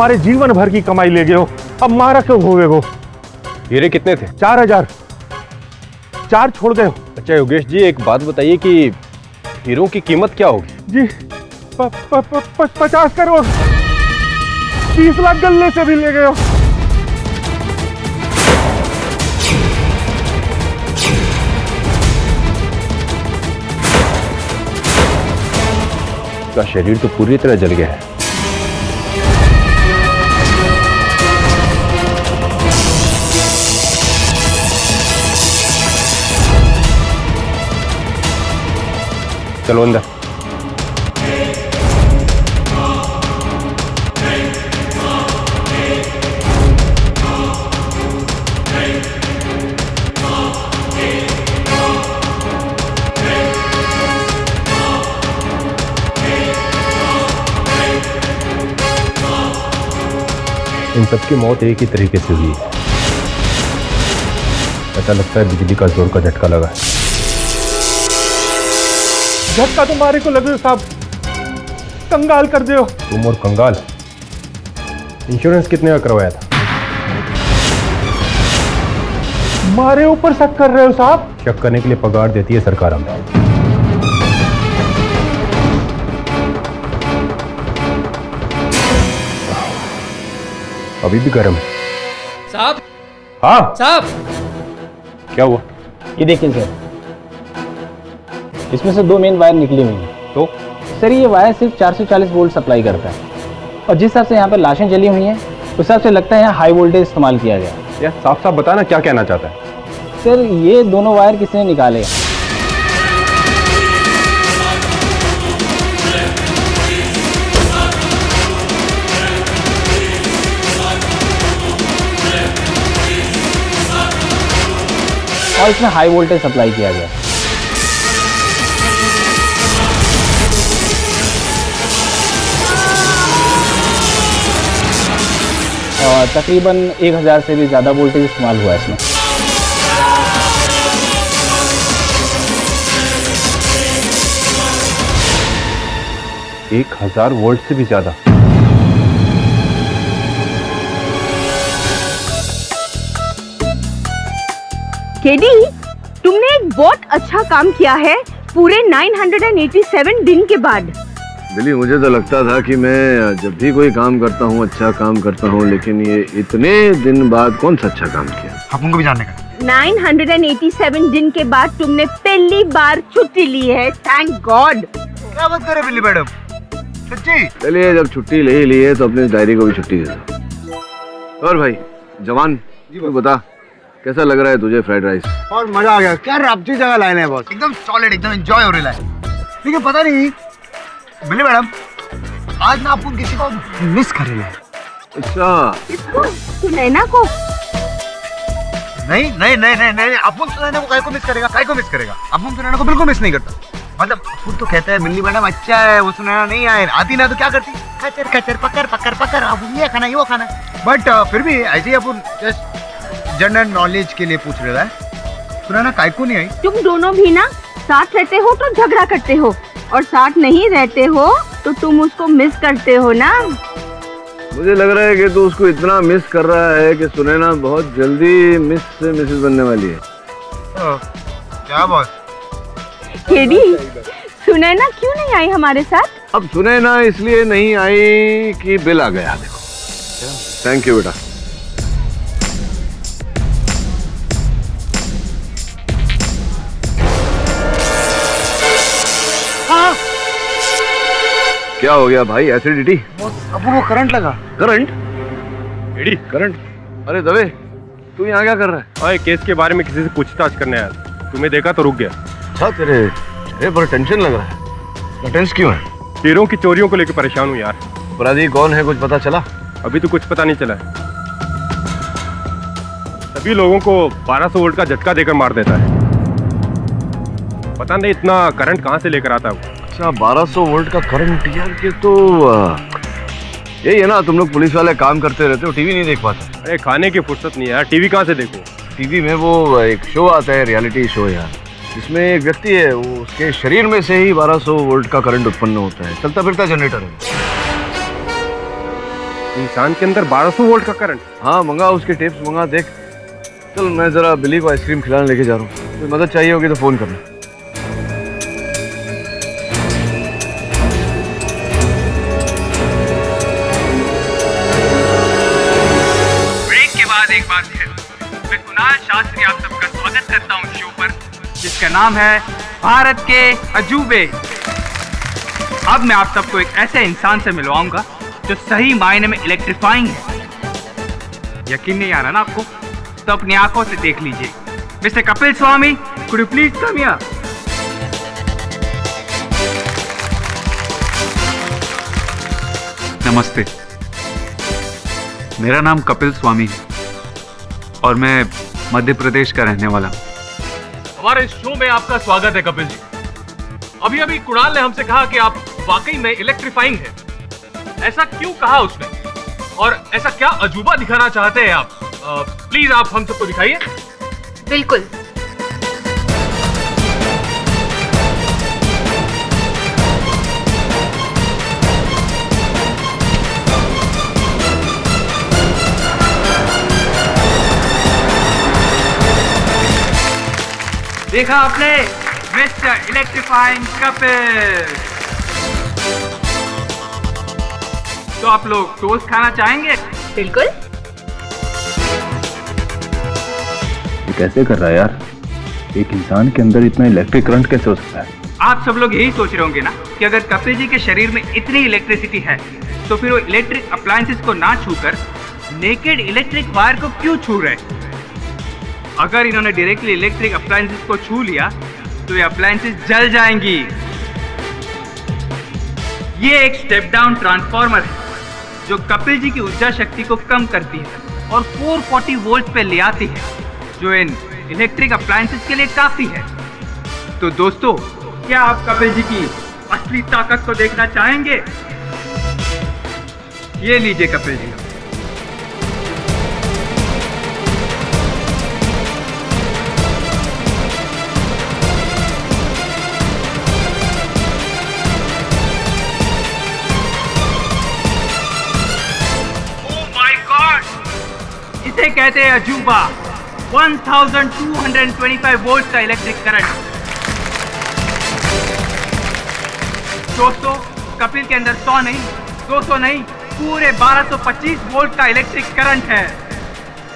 हमारे जीवन भर की कमाई ले गए हो, अब मारा क्यों हुए हो? हीरे कितने थे? 4000। 4 छोड़ गए हो। अच्छा योगेश जी, एक बात बताइए कि हीरों की कीमत क्या होगी? जी 50 करोड़। 30 लाख गल्ले से भी ले गए हो। उसका शरीर तो पूरी तरह जल गया है। चलो अंदर। इन सबकी मौत एक ही तरीके से हुई है। ऐसा लगता है बिजली का जोर का झटका लगा है। झटका तुम्हारे को लगे साहब, कंगाल कर दे हो। तुम और कंगाल। इंश्योरेंस कितने का करवाया था? हमारे ऊपर शक कर रहे हो साहब? शक करने के लिए पगार देती है सरकार हमें। अभी भी गर्म है साहब। हाँ साहब, क्या हुआ? ये देखिए सर, इसमें से 2 मेन वायर निकली हुई हैं। तो सर ये वायर सिर्फ 440 वोल्ट सप्लाई करता है, और जिस हिसाब से यहाँ पर लाशें जली हुई हैं उस हिसाब से लगता है यहाँ हाई वोल्टेज इस्तेमाल किया गया। यार साफ साफ बताना क्या कहना चाहता है? सर ये दोनों वायर किसी ने निकाले हैं। और इसमें हाई वोल्टेज सप्लाई किया गया। और तकरीबन 1000 से भी ज़्यादा वोल्टेज इस्तेमाल हुआ है इसमें। एक 1000 वोल्ट से भी ज्यादा। केडी, तुमने एक बहुत अच्छा काम किया है पूरे 987 दिन के बाद। बिली, मुझे तो लगता था कि मैं जब भी कोई काम करता हूँ अच्छा काम करता हूँ, लेकिन ये इतने दिन बाद कौन सा अच्छा काम किया? अपन को भी जानने का। 987 दिन के बाद तुमने पहली बार छुट्टी ली है। Thank God. क्या बात कर रहे बिल्ली मैडम, सच्ची? चलिए, जब छुट्टी ले ही ली है तो अपनी डायरी को भी छुट्टी दे दो। और भाई जवान, तू बता कैसा लग रहा है तुझे फ्राइड राइस? और मजा आ गया। क्या रब्ती जगह लाइन है बॉस, एकदम सॉलिड, एकदम एंजॉय हो रहा है। लेकिन पता नहीं बिल्ली मैडम, आज ना अपन किसी को मिस कर रहे हैं। अच्छा, इसको सुनैना को? नहीं नहीं नहीं नहीं नहीं, अपन सुनैना को काय को मिस करेगा? काय को मिस करेगा? अपन सुनैना को बिल्कुल मिस नहीं करता। मतलब अपन तो कहता है बिल्ली मैडम अच्छा है, वो सुनैना नहीं आए, आती ना तो क्या करती? कचर कचर पकड़ पकड़ पकड़, अब ये खाना वो खाना। बट फिर भी ऐसे ही अपन जस्ट जनरल नॉलेज के लिए पूछ रहा है, सुनैना काय को नहीं आई? तुम दोनों भी ना साथ रहते हो तो झगड़ा करते हो, और साथ नहीं रहते हो तो तुम उसको मिस करते हो ना। मुझे लग रहा है कि तू उसको इतना मिस कर रहा है कि सुनैना बहुत जल्दी मिस से मिसेस बनने वाली है। क्या बॉस? केडी, सुनैना क्यों नहीं आई हमारे साथ? अब सुनैना इसलिए नहीं आई कि बिल आ गया। देखो, थैंक यू बेटा। क्या हो गया भाई? एसिडिटी? अपन को करंट लगा। करंट? Eddie, current? अरे दवे, तू यहाँ क्या कर रहा है? और केस के बारे में किसी से पूछताछ करने आया था। तुम्हें देखा तो रुक गया। अच्छा, तेरे चेहरे पर टेंशन लग रहा है। टेंशन क्यों है? हीरों की चोरियों को लेकर परेशान हूँ यार। अपराधी कौन है, कुछ पता चला? अभी तो कुछ पता नहीं चला है। सभी लोगों को 1200 वोल्ट का झटका देकर मार देता है। पता नहीं इतना करंट कहाँ से लेकर आता है वो। अच्छा, 1200 वोल्ट का करंट? यार ये तो यही है ना, तुम लोग पुलिस वाले काम करते रहते हो, टीवी नहीं देख पाते? अरे खाने की फुर्सत नहीं है यार, टीवी कहाँ से देखो? टीवी में वो एक शो आता है, रियलिटी शो यार, जिसमें एक व्यक्ति है, वो उसके शरीर में से ही 1200 वोल्ट का करंट उत्पन्न होता है। चलता फिरता जनरेटर है। इंसान के अंदर 1200 वोल्ट का करंट। हाँ मंगा, उसके टिप्स मंगा, देख। चल मैं जरा बिल्ली को आइसक्रीम खिलाने लेके जा रहा हूँ, कोई मदद चाहिए होगी तो फोन करना। ब्रेक के बाद एक बार फिर मैं कुणाल शास्त्री आप सबका स्वागत करता हूँ शो पर, जिसका नाम है भारत के अजूबे। अब मैं आप सबको एक ऐसे इंसान से मिलवाऊंगा जो सही मायने में इलेक्ट्रीफाइंग है। यकीन नहीं आ रहा ना आपको? तो अपनी आंखों से देख लीजिए। Mister Kapil Swami, could you please come here? नमस्ते, मेरा नाम कपिल स्वामी है और मैं मध्य प्रदेश का रहने वाला हूँ। हमारे शो में आपका स्वागत है कपिल जी। अभी अभी कुणाल ने हमसे कहा कि आप वाकई में इलेक्ट्रीफाइंग हैं। ऐसा क्यों कहा उसने, और ऐसा क्या अजूबा दिखाना चाहते हैं आप? प्लीज आप हम सबको दिखाइए। बिल्कुल। देखा आपने, मिस्टर इलेक्ट्रीफाइंग कपिल। तो आप लोग टोस्ट खाना चाहेंगे? बिल्कुल। ये कैसे कर रहा है यार? एक इंसान के अंदर इतना इलेक्ट्रिक करंट कैसे हो सकता है? आप सब लोग यही सोच रहे होंगे ना कि अगर कपिल जी के शरीर में इतनी इलेक्ट्रिसिटी है तो फिर वो इलेक्ट्रिक अप्लायंसेस को ना छूकर नेकेड इलेक्ट्रिक वायर को क्यों छू रहे? अगर इन्होंने डायरेक्टली इलेक्ट्रिक अप्लायंसेस को छू लिया तो ये अप्लायंसेस जल जाएंगी। ये एक स्टेप डाउन ट्रांसफार्मर है जो कपिल जी की ऊर्जा शक्ति को कम करती है और 440 वोल्ट पे ले आती है, जो इन इलेक्ट्रिक अप्लायंसेस के लिए काफी है। तो दोस्तों, क्या आप कपिल जी की असली ताकत को देखना चाहेंगे? ये लीजिए कपिल जी। इसे कहते हैं अजूबा। 1225 वोल्ट का इलेक्ट्रिक करंट। दोस्तों, कपिल के अंदर 100 नहीं, 200 नहीं, पूरे 1225 वोल्ट का इलेक्ट्रिक करंट है,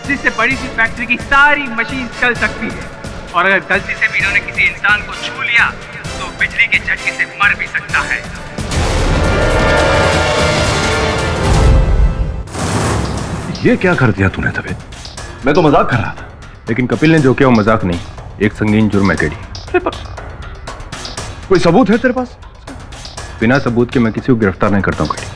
जिससे बड़ी सी फैक्ट्री की सारी मशीन चल सकती है। और अगर गलती से भी इन्होंने किसी इंसान को छू लिया तो बिजली के झटके से मर भी सकता है। ये क्या कर दिया तूने तबे? मैं तो मजाक कर रहा था। लेकिन कपिल ने जो किया वो मजाक नहीं, एक संगीन जुर्म है टेडी। कोई सबूत है तेरे पास? बिना सबूत के मैं किसी को गिरफ्तार नहीं करता हूँ टेडी।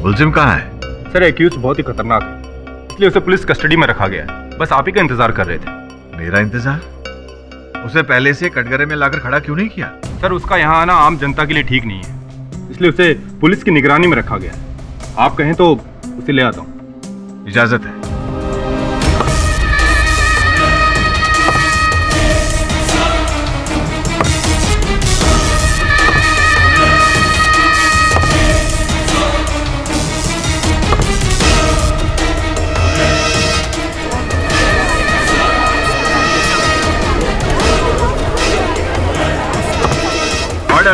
मुलजिम कहाँ है? सर, एक्यूज बहुत ही खतरनाक है, इसलिए उसे पुलिस कस्टडी में रखा गया है। बस आप ही का इंतजार कर रहे थे। मेरा इंतजार? उसे पहले से कटघरे में लाकर खड़ा क्यों नहीं किया? सर, उसका यहाँ आना आम जनता के लिए ठीक नहीं है, इसलिए उसे पुलिस की निगरानी में रखा गया है। आप कहें तो उसे ले आता हूँ। इजाजत है।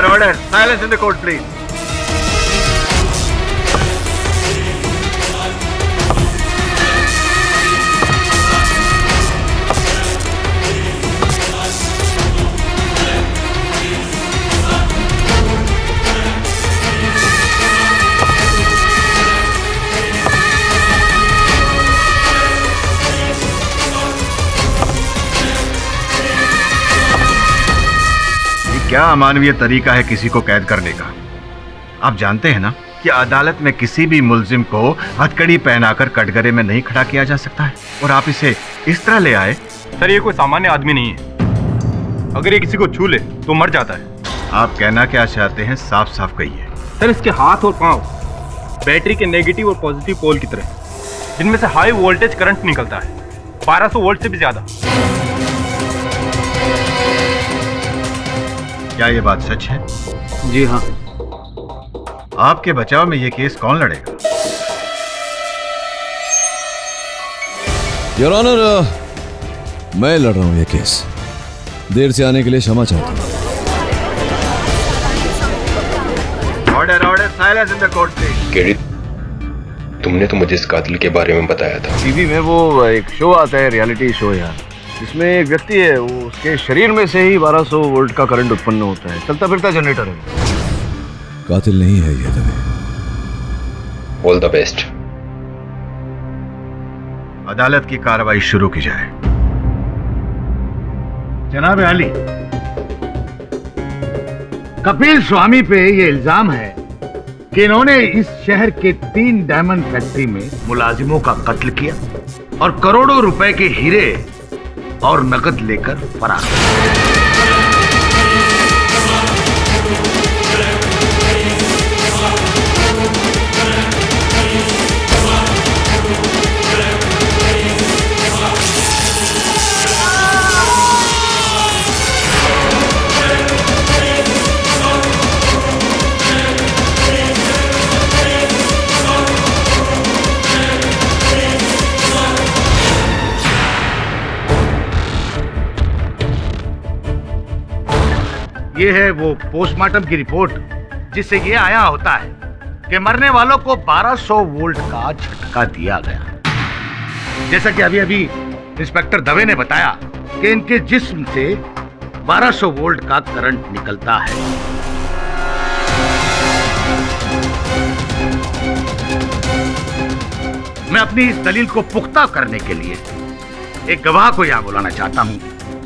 Order. Silence in the court, please. क्या अमानवीय तरीका है किसी को कैद करने का? आप जानते हैं ना कि अदालत में किसी भी मुल्जिम को हथकड़ी पहनाकर कटघरे में नहीं खड़ा किया जा सकता है, और आप इसे इस तरह ले आए। सर ये कोई सामान्य आदमी नहीं है, अगर ये किसी को छू ले तो मर जाता है। आप कहना क्या चाहते हैं, साफ साफ कहिए। सर इसके हाथ और पांव बैटरी के नेगेटिव और पॉजिटिव पोल की तरह, जिनमें से हाई वोल्टेज करंट निकलता है, 1200 वोल्ट से भी ज्यादा। क्या ये बात सच है? जी हाँ। आपके बचाव में ये केस कौन लड़ेगा? योर ऑनर, मैं लड़ रहा हूं ये केस। देर से आने के लिए क्षमा चाहता हूं। Order order, silence in the court please. KD, तुमने तो मुझे इस कातिल के बारे में बताया था। टीवी में वो एक शो आता है, रियलिटी शो यार, जिसमें एक व्यक्ति है, वो उसके शरीर में से ही 1200 वोल्ट का करंट उत्पन्न होता है। चलता फिरता जनरेटर है। कातिल नहीं है ये दबे। All the best. अदालत की कार्रवाई शुरू की जाए। जनाब आली, कपिल स्वामी पे ये इल्जाम है कि इन्होंने इस शहर के 3 डायमंड फैक्ट्री में मुलाजिमों का कत्ल किया और करोड़ों रुपए के हीरे और नकद लेकर फरार। ये है वो पोस्टमार्टम की रिपोर्ट जिससे ये आया होता है कि मरने वालों को 1200 वोल्ट का झटका दिया गया। जैसा कि अभी अभी इंस्पेक्टर दवे ने बताया कि इनके जिस्म से 1200 वोल्ट का करंट निकलता है। मैं अपनी इस दलील को पुख्ता करने के लिए एक गवाह को यहां बुलाना चाहता हूं।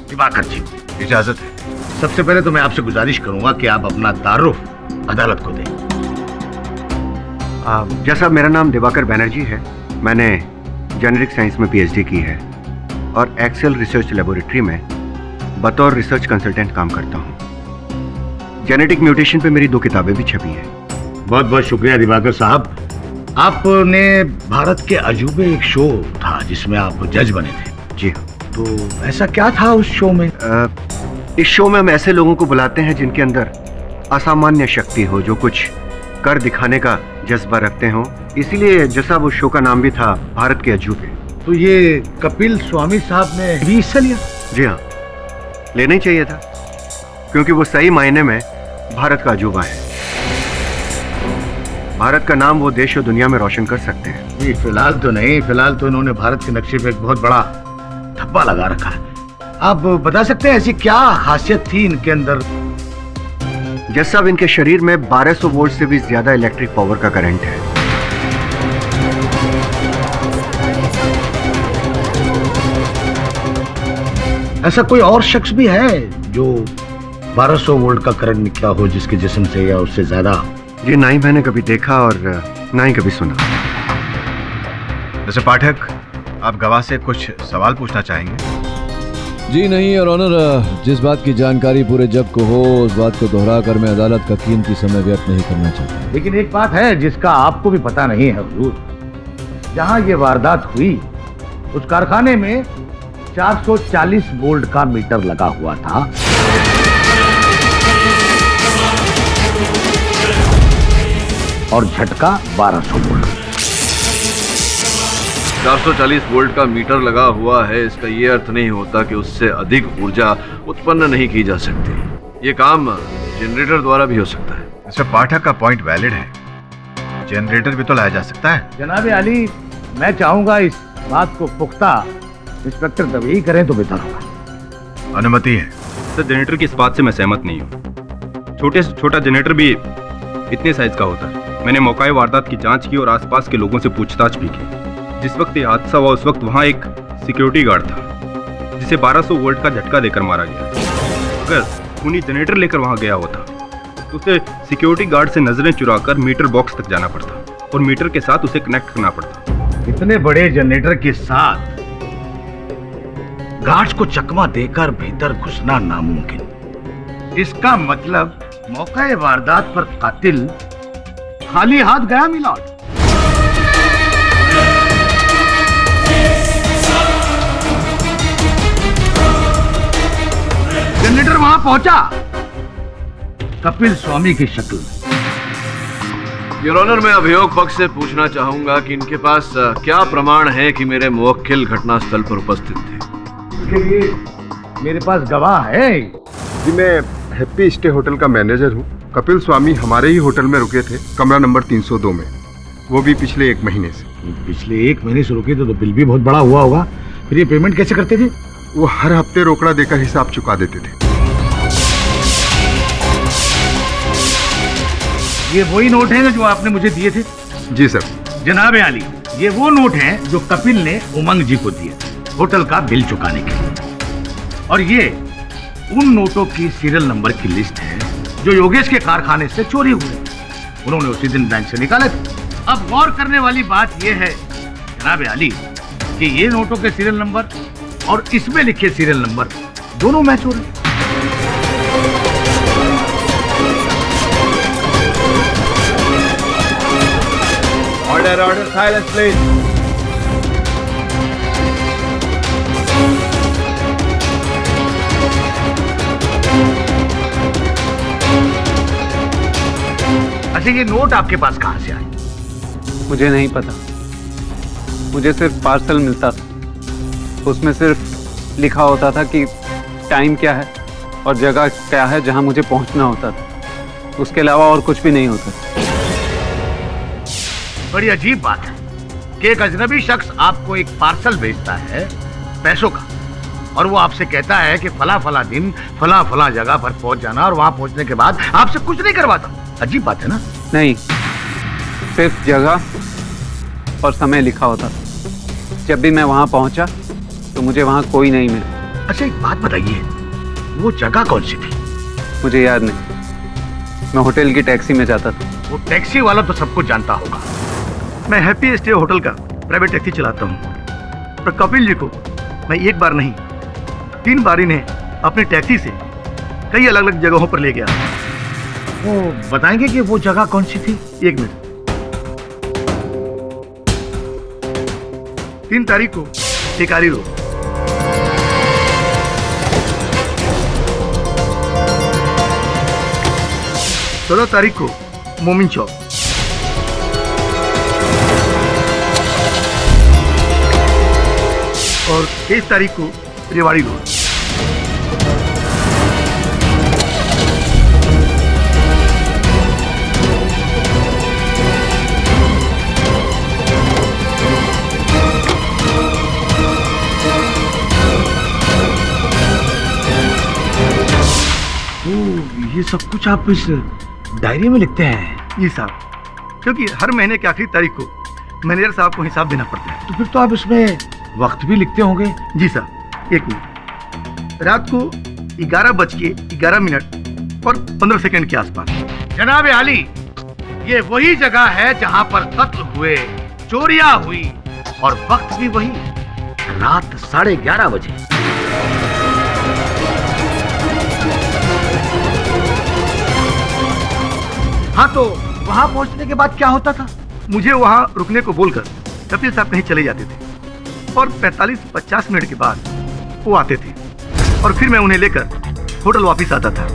दिवाकर जी, इजाजत है। सबसे पहले तो मैं आपसे गुजारिश करूंगा कि आप अपना तारुफ अदालत को दें। जैसा मेरा नाम दिवाकर बैनर्जी है, मैंने जेनेरिक साइंस में पीएचडी की है और एक्सेल रिसर्च लेबोरेटरी में बतौर रिसर्च कंसल्टेंट काम करता हूँ। जेनेटिक म्यूटेशन पे मेरी 2 किताबें भी छपी हैं। बहुत बहुत शुक्रिया दिवाकर साहब। आपने भारत के अजूबे एक शो था जिसमें आप जज बने थे। जी, तो ऐसा क्या था उस शो में? इस शो में हम ऐसे लोगों को बुलाते हैं जिनके अंदर असामान्य शक्ति हो, जो कुछ कर दिखाने का जज्बा रखते हो। इसीलिए जैसा वो शो का नाम भी था, भारत के अजूबे। तो ये कपिल स्वामी साहब ने भी हिस्सा लिया? जी हाँ, लेना ही चाहिए था, क्योंकि वो सही मायने में भारत का अजूबा है। भारत का नाम वो देश और दुनिया में रोशन कर सकते हैं। जी फिलहाल तो नहीं, फिलहाल तो इन्होंने भारत के नक्शे पे एक बहुत बड़ा धब्बा लगा रखा है। आप बता सकते हैं ऐसी क्या खासियत थी इनके अंदर? जैसा अब इनके शरीर में 1200 वोल्ट से भी ज्यादा इलेक्ट्रिक पावर का करंट है। ऐसा कोई और शख्स भी है जो 1200 वोल्ट का करंट निकला हो जिसके जिस्म से या उससे ज्यादा? जी ना ही मैंने कभी देखा और ना ही कभी सुना। मिस्टर पाठक, आप गवाह से कुछ सवाल पूछना चाहेंगे? जी नहीं और ऑनर, जिस बात की जानकारी पूरे जग को हो उस बात को दोहराकर मैं अदालत का कीमती समय व्यर्थ नहीं करना चाहता। लेकिन एक बात है जिसका आपको भी पता नहीं है हुजूर, जहां ये वारदात हुई उस कारखाने में 440 वोल्ट का मीटर लगा हुआ था और झटका 1200 वोल्ट। 440 वोल्ट का मीटर लगा हुआ है, इसका ये अर्थ नहीं होता कि उससे अधिक ऊर्जा उत्पन्न नहीं की जा सकती। ये काम जनरेटर द्वारा भी हो सकता है। मिस्टर पाठक का पॉइंट वैलिड है, जनरेटर भी तो लाया जा सकता है। जनाब अली, मैं चाहूंगा इस बात को पुख्ता इंस्पेक्टर दवे ही करें तो बेहतर होगा। अनुमति है। सर जनरेटर की इस बात से मैं सहमत नहीं हूँ। छोटे से छोटा जनरेटर भी इतने साइज का होता है। मैंने मौके वारदात की जांच की और आसपास के लोगों से पूछताछ भी की। जिस वक्त ये हादसा हुआ उस वक्त वहाँ एक सिक्योरिटी गार्ड था जिसे 1200 वोल्ट का झटका देकर मारा गया। अगर खूनी जनरेटर लेकर वहाँ गया होता तो उसे सिक्योरिटी गार्ड से नजरें चुराकर मीटर बॉक्स तक जाना पड़ता और मीटर के साथ उसे कनेक्ट करना पड़ता। इतने बड़े जनरेटर के साथ गार्ड्स को चकमा देकर भीतर घुसना नामुमकिन। इसका मतलब मौके वारदात पर कातिल खाली हाथ गया मिलॉर्ड। जनरेटर वहां पहुंचा कपिल स्वामी की शक्ल में। योर ऑनर, मैं अभियोग पक्ष से पूछना चाहूंगा कि इनके पास क्या प्रमाण है कि मेरे मुवक्किल घटनास्थल पर उपस्थित थे? इसके लिए मेरे पास गवाह है। जी, मैं हैप्पी स्टे होटल का मैनेजर हूँ। कपिल स्वामी हमारे ही होटल में रुके थे, कमरा नंबर 302 में, वो भी पिछले 1 महीने से। पिछले 1 महीने से रुके तो बिल भी बहुत बड़ा हुआ होगा। फिर ये पेमेंट कैसे करते थे? वो हर हफ्ते रोकड़ा देकर हिसाब चुका देते थे। ये वही नोट हैं जो आपने मुझे दिए थे? जी सर। जनाब आली, ये वो नोट हैं जो कपिल ने उमंग जी को दिए होटल का बिल चुकाने के लिए। और ये उन नोटों की सीरियल नंबर की लिस्ट है जो योगेश के कारखाने से चोरी हुए। उन्होंने उसी दिन बैंक से निकाले थे। अब गौर करने वाली बात यह है जनाब आली कि ये नोटों के सीरियल नंबर और इसमें लिखे सीरियल नंबर दोनों मैच हो रहे। Order order, silence please. अच्छा, ये नोट आपके पास कहां से आए? मुझे नहीं पता, मुझे सिर्फ पार्सल मिलता था। उसमें सिर्फ लिखा होता था कि टाइम क्या है और जगह क्या है जहां मुझे पहुंचना होता था। उसके अलावा और कुछ भी नहीं होता। बड़ी अजीब बात है कि एक अजनबी शख्स आपको एक पार्सल भेजता है पैसों का, और वो आपसे कहता है कि फला फला दिन फला फला जगह पर पहुंच जाना, और वहां पहुंचने के बाद आपसे कुछ नहीं करवाता। अजीब बात है ना? नहीं, सिर्फ जगह और समय लिखा होता था। जब भी मैं वहां पहुंचा तो मुझे वहां कोई नहीं मिला। अच्छा, एक बात बताइए, वो जगह कौन सी थी? मुझे याद नहीं। मैं होटल की टैक्सी में जाता था। वो टैक्सी वाला तो सबको जानता होगा। मैं हैप्पी स्टे होटल का प्राइवेट टैक्सी चलाता हूँ, पर कपिल जी को मैं एक बार नहीं 3 बार इन्हें अपनी टैक्सी से कई अलग अलग जगहों पर ले गया। वो बताएंगे कि वो जगह कौन सी थी? 1 मिनट। 3 तारीख को टिकारी रोड, 16 तारीख को मोमिन चौक, और 23 तारीख को रेवाड़ी रोड। ये सब कुछ आप इस डायरी में लिखते हैं? जी साहब, क्योंकि हर महीने की आखिरी तारीख को मैनेजर साहब को हिसाब देना पड़ता है। तो फिर तो आप इसमें वक्त भी लिखते होंगे? जी साहब। 1 मिनट। रात को 11:11 और 15 सेकंड के आसपास। जनाब आली, ये वही जगह है जहां पर कत्ल हुए, चोरियां हुई, और वक्त भी वही, रात 11:30 बजे। हाँ, तो वहां पहुंचने के बाद क्या होता था? मुझे वहां रुकने को बोलकर कपिल साहब कहीं चले जाते थे, और 45-50 मिनट के बाद वो आते थे, और फिर मैं उन्हें लेकर होटल वापस आता था।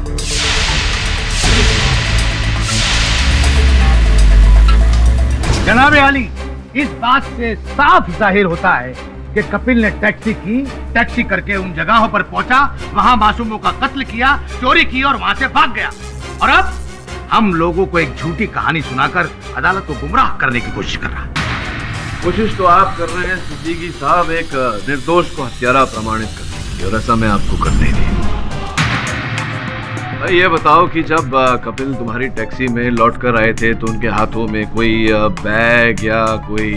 जनाब आली, इस बात से साफ जाहिर होता है कि कपिल ने टैक्सी करके उन जगहों पर पहुंचा, वहां मासूमों का कत्ल किया, चोरी की और वहां से भाग गया, और अब हम लोगों को एक झूठी कहानी सुनाकर अदालत को गुमराह करने की कोशिश कर रहा है। कोशिश तो आप कर रहे हैं सिद्दीकी साहब एक निर्दोष को हत्यारा प्रमाणित करने की, और ऐसा मैं आपको करने दी। भाई ये बताओ कि जब कपिल तुम्हारी टैक्सी में लौट कर आए थे तो उनके हाथों में कोई बैग या कोई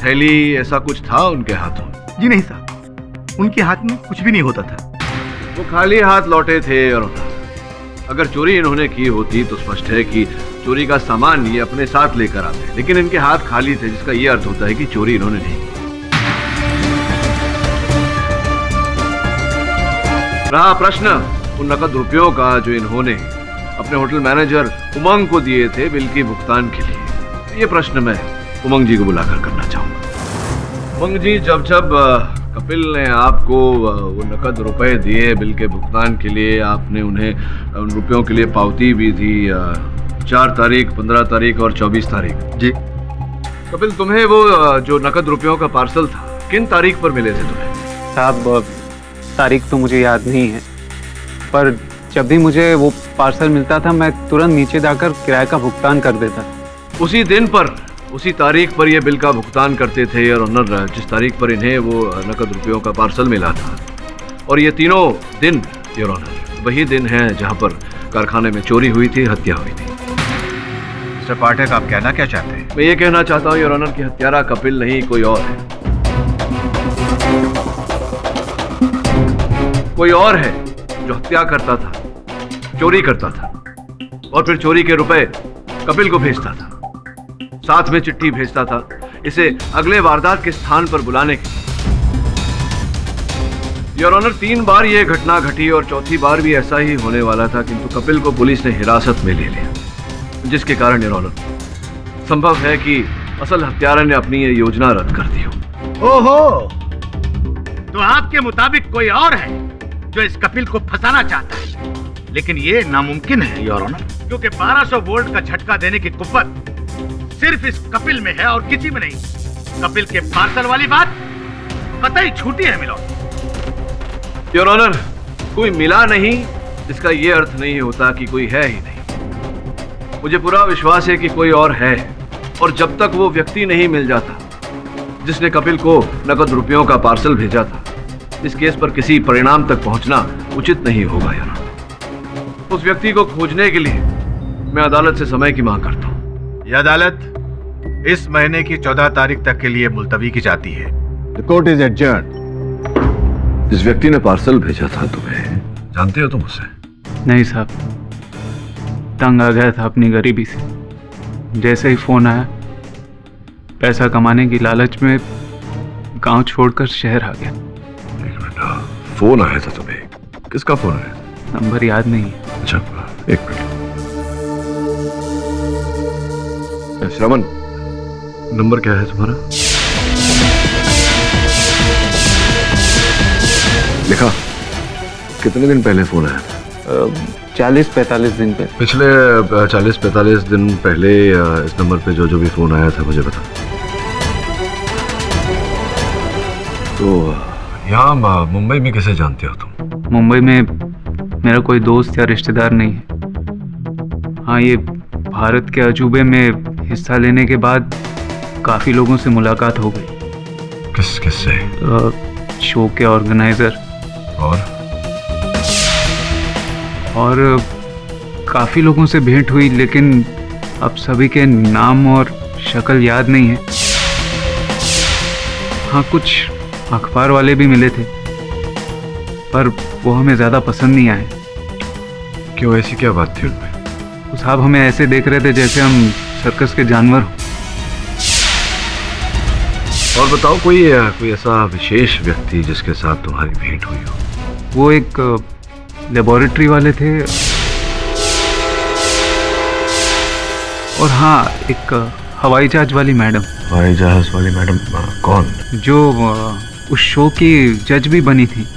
थैली ऐसा कुछ था उनके हाथों में? जी नहीं साहब, उनके हाथ में कुछ भी नहीं होता था। वो खाली हाथ लौटे थे, और अगर चोरी इन्होंने की होती तो स्पष्ट है कि चोरी का सामान ये अपने साथ लेकर आते, लेकिन इनके हाथ खाली थे, जिसका ये अर्थ होता है कि चोरी इन्होंने नहीं की। रहा प्रश्न उन नकद रुपयों का जो इन्होंने अपने होटल मैनेजर उमंग को दिए थे बिल के भुगतान के लिए, ये प्रश्न मैं उमंग जी को बुलाकर करना चाहूंगा। उमंग जी, जब जब कपिल ने आपको वो नकद रुपए दिए बिल के भुगतान के लिए, आपने उन्हें उन रुपयों के लिए पावती भी दी 4 तारीख, 15 तारीख और 24 तारीख। जी। कपिल, तुम्हें वो जो नकद रुपयों का पार्सल था किन तारीख पर मिले थे तुम्हें? साहब, तारीख तो मुझे याद नहीं है, पर जब भी मुझे वो पार्सल मिलता था मैं तुरंत नीचे जाकर किराए का भुगतान कर देता था। उसी दिन पर, उसी तारीख पर ये बिल का भुगतान करते थे योर ऑनर, जिस तारीख पर इन्हें वो नकद रुपयों का पार्सल मिला था। और ये तीनों दिन योर ऑनर वही दिन है जहां पर कारखाने में चोरी हुई थी, हत्या हुई थी। मिस्टर पाठक, आप कहना क्या चाहते हैं? मैं ये कहना चाहता हूँ योर ऑनर कि हत्यारा कपिल नहीं, कोई और है। कोई और है जो हत्या करता था, चोरी करता था और फिर चोरी के रुपए कपिल को भेजता था, साथ में चिट्ठी भेजता था इसे अगले वारदात के स्थान पर बुलाने के लिए। योर ऑनर, 3 बार यह घटना घटी और चौथी बार भी ऐसा ही होने वाला था, किंतु कपिल को पुलिस ने हिरासत में ले लिया, जिसके कारण योर ऑनर संभव है कि असल हत्यारा ने अपनी ये योजना रद्द कर दी हो। ओहो, तो आपके मुताबिक कोई और है जो इस कपिल को फंसाना चाहता है, लेकिन ये नामुमकिन है योर ऑनर, क्योंकि 1200 वोल्ट का झटका देने की कुव्वत सिर्फ इस कपिल में है और किसी में नहीं। कपिल के पार्सल वाली बात कतई छूटी है मिलोड। योर ऑनर, कोई मिला नहीं इसका यह अर्थ नहीं होता कि कोई है ही नहीं। मुझे पूरा विश्वास है कि कोई और है, और जब तक वो व्यक्ति नहीं मिल जाता जिसने कपिल को नकद रुपयों का पार्सल भेजा था, इस केस पर किसी परिणाम तक पहुंचना उचित नहीं होगा योर ऑनर। उस व्यक्ति को खोजने के लिए मैं अदालत से समय की मांग करता हूं। यह अदालत इस महीने की 14 तारीख तक के लिए मुलतवी की जाती है। The court is adjourned। जिस व्यक्ति ने पार्सल भेजा था तुम्हें, जानते हो तुम उसे? नहीं साहब, तंग आ गया था अपनी गरीबी से। जैसे ही फोन आया, पैसा कमाने की लालच में गांव छोड़कर शहर आ गया। एक मिनट, फोन आया था तुम्हें? किसका फोन आया? नंबर याद नहीं है। अच्छा, एक मिनट। श्रवण, नंबर क्या है तुम्हारा? लिखा। कितने दिन पहले फोन आया था? 40-45 दिन पहले। पिछले 40-45 दिन पहले इस नंबर पे जो भी फोन आया था मुझे बता। तो यहाँ मुंबई में कैसे जानते हो तुम? मुंबई में मेरा कोई दोस्त या रिश्तेदार नहीं है। हाँ, ये भारत के अजूबे में हिस्सा लेने के बाद काफी लोगों से मुलाकात हो गई। किससे? शो के ऑर्गेनाइजर और काफी लोगों से भेंट हुई, लेकिन अब सभी के नाम और शक्ल याद नहीं है। हाँ, कुछ अखबार वाले भी मिले थे, पर वो हमें ज्यादा पसंद नहीं आए। क्यों, ऐसी क्या बात थी उनमें? तो साहब हमें ऐसे देख रहे थे जैसे हम सर्कस के जानवर हो। और बताओ, कोई ऐसा विशेष व्यक्ति जिसके साथ तुम्हारी भेंट हुई हो? वो एक लेबोरेटरी वाले थे, और हाँ, एक हवाई जहाज वाली मैडम। हवाई जहाज वाली मैडम कौन? जो उस शो की जज भी बनी थी,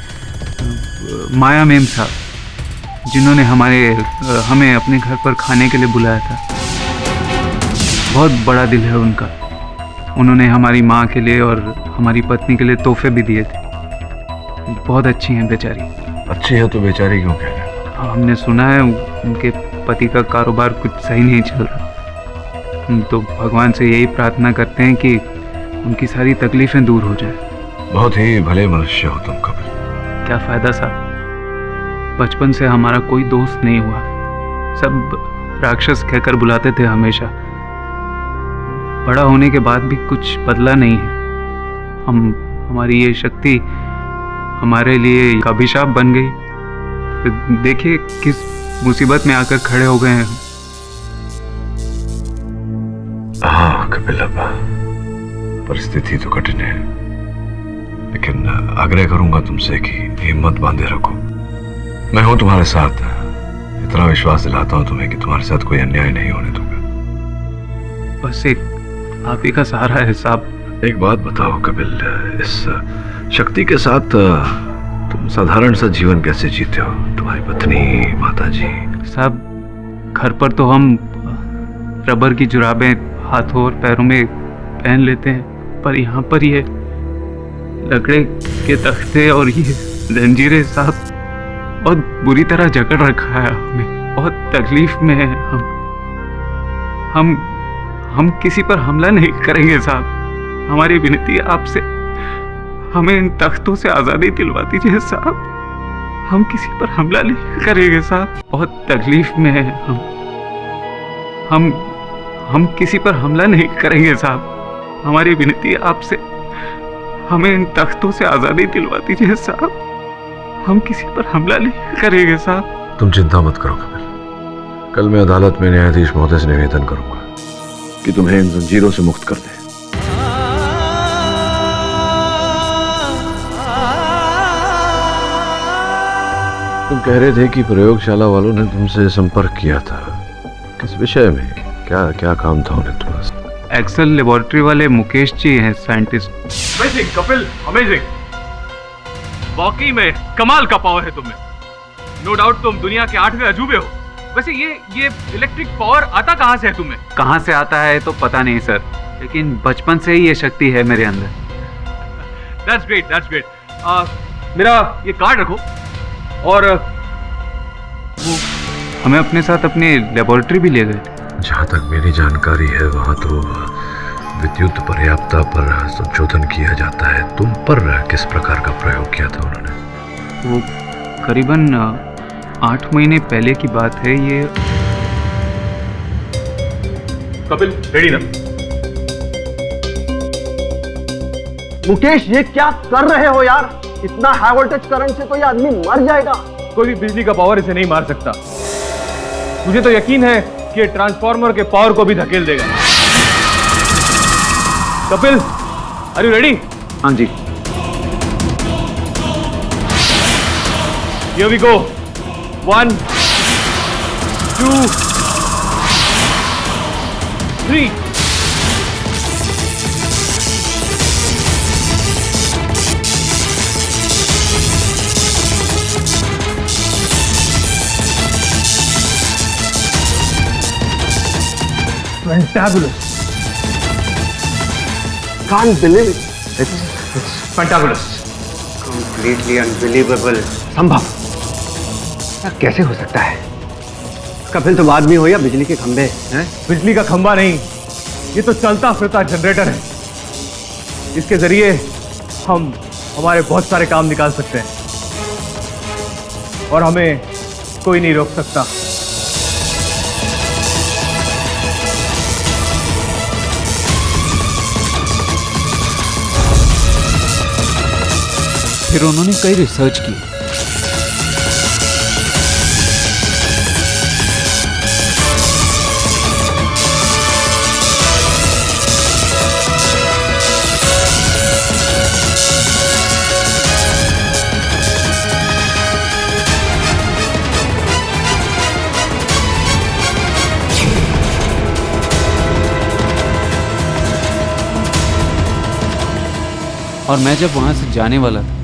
माया मेम साहब, जिन्होंने हमें अपने घर पर खाने के लिए बुलाया था। बहुत बड़ा दिल है उनका। उन्होंने हमारी माँ के लिए और हमारी पत्नी के लिए तोहफे भी दिए थे। बहुत अच्छी हैं बेचारी। अच्छी है तो बेचारी क्यों कह रहे हो? हमने सुना है उनके पति का कारोबार कुछ सही नहीं चल रहा। हम तो भगवान से यही प्रार्थना करते हैं कि उनकी सारी तकलीफें दूर हो जाए। बहुत ही भले मनुष्य हो तुम कपिल। क्या फायदा साहब, बचपन से हमारा कोई दोस्त नहीं हुआ। सब राक्षस कहकर बुलाते थे हमेशा। बड़ा होने के बाद भी कुछ बदला नहीं है। हमारी ये शक्ति हमारे लिए एक अभिशाप बन गई। देखिए किस मुसीबत में आकर खड़े हो गए हैं। हाँ कपिल, अब परिस्थिति तो कठिन है, लेकिन आग्रह करूंगा तुमसे कि हिम्मत बांधे रखो। मैं हूं तुम्हारे साथ, इतना विश्वास दिलाता हूं तुम्हें कि तुम्हारे साथ कोई अन्याय नहीं होने दूंगा। बस एक आप ही का सहारा है साहब। एक बात बताओ कपिल, इस शक्ति के साथ तुम साधारण सा जीवन कैसे जीते हो? तुम्हारी पत्नी, माताजी? साहब घर पर तो हम रबर की जुराबें हाथों और पैरों में पहन लेते हैं, पर यहाँ पर ये लकड़े के तख्ते और ये जंजीरें साहब बहुत बुरी तरह जकड़ रखा है हमें। बहुत तकलीफ में है हम किसी पर हमला नहीं करेंगे साहब। हमारी विनती है आपसे, हमें इन तख्तों से आज़ादी दिलवा दीजिए साहब। हम किसी पर हमला नहीं करेंगे साहब। बहुत तकलीफ में है हम किसी पर हमला नहीं करेंगे साहब। हमारी विनती है आपसे, हमें इन तख्तों से आज़ादी दिलवा दीजिए साहब। हम किसी पर हमला नहीं करेंगे साहब। तुम चिंता मत करो कपिल, कल मैं अदालत में न्यायाधीश महोदय से निवेदन करूंगा कि तुम्हें इन जंजीरों से मुक्त कर दें। तुम कह रहे थे कि प्रयोगशाला वालों ने तुमसे संपर्क किया था, किस विषय में? क्या काम था उन्हें तुम्हारे? एक्सेल लेबोरेटरी वाले मुकेश जी हैं साइंटिस्ट। Amazing Kapil, amazing. वाकई में कमाल का पावर है तुम्हें। नो डाउट तुम दुनिया के 8वें अजूबे हो। वैसे ये इलेक्ट्रिक पावर आता कहाँ से है तुम्हें? कहाँ से आता है तो पता नहीं सर, लेकिन बचपन से ही ये शक्ति है मेरे अंदर। That's great, that's great. मेरा ये कार्ड रखो और वो हमें अपने साथ अपनी लेबोरेटरी भी ले गए। जहाँ तक मेरी जानकारी है वहाँ तो विद्युत पर्याप्तता पर संशोधन किया जाता है। तुम पर किस प्रकार का प्रयोग किया था उन्होंने? वो करीबन 8 महीने पहले की बात है ये। कपिल रेडी ना? मुकेश ये क्या कर रहे हो यार? इतना हाई वोल्टेज करंट से तो ये आदमी मर जाएगा। कोई भी बिजली का पावर इसे नहीं मार सकता। मुझे तो यकीन है कि ये ट्रांसफार्मर के पावर को भी धकेल देगा। Kapil, are you ready? हाँ जी। Here we go. 1, 2, 3. Fantabulous. Can't believe it. It's fantabulous. Completely unbelievable. संभव कैसे हो सकता है? कपिल तुम आदमी हो या बिजली के खंभे हैं? बिजली का खंभा नहीं, ये तो चलता फिरता जनरेटर है। इसके जरिए हम हमारे बहुत सारे काम निकाल सकते हैं और हमें कोई नहीं रोक सकता। फिर उन्होंने कई रिसर्च की। और मैं जब वहां से जाने वाला था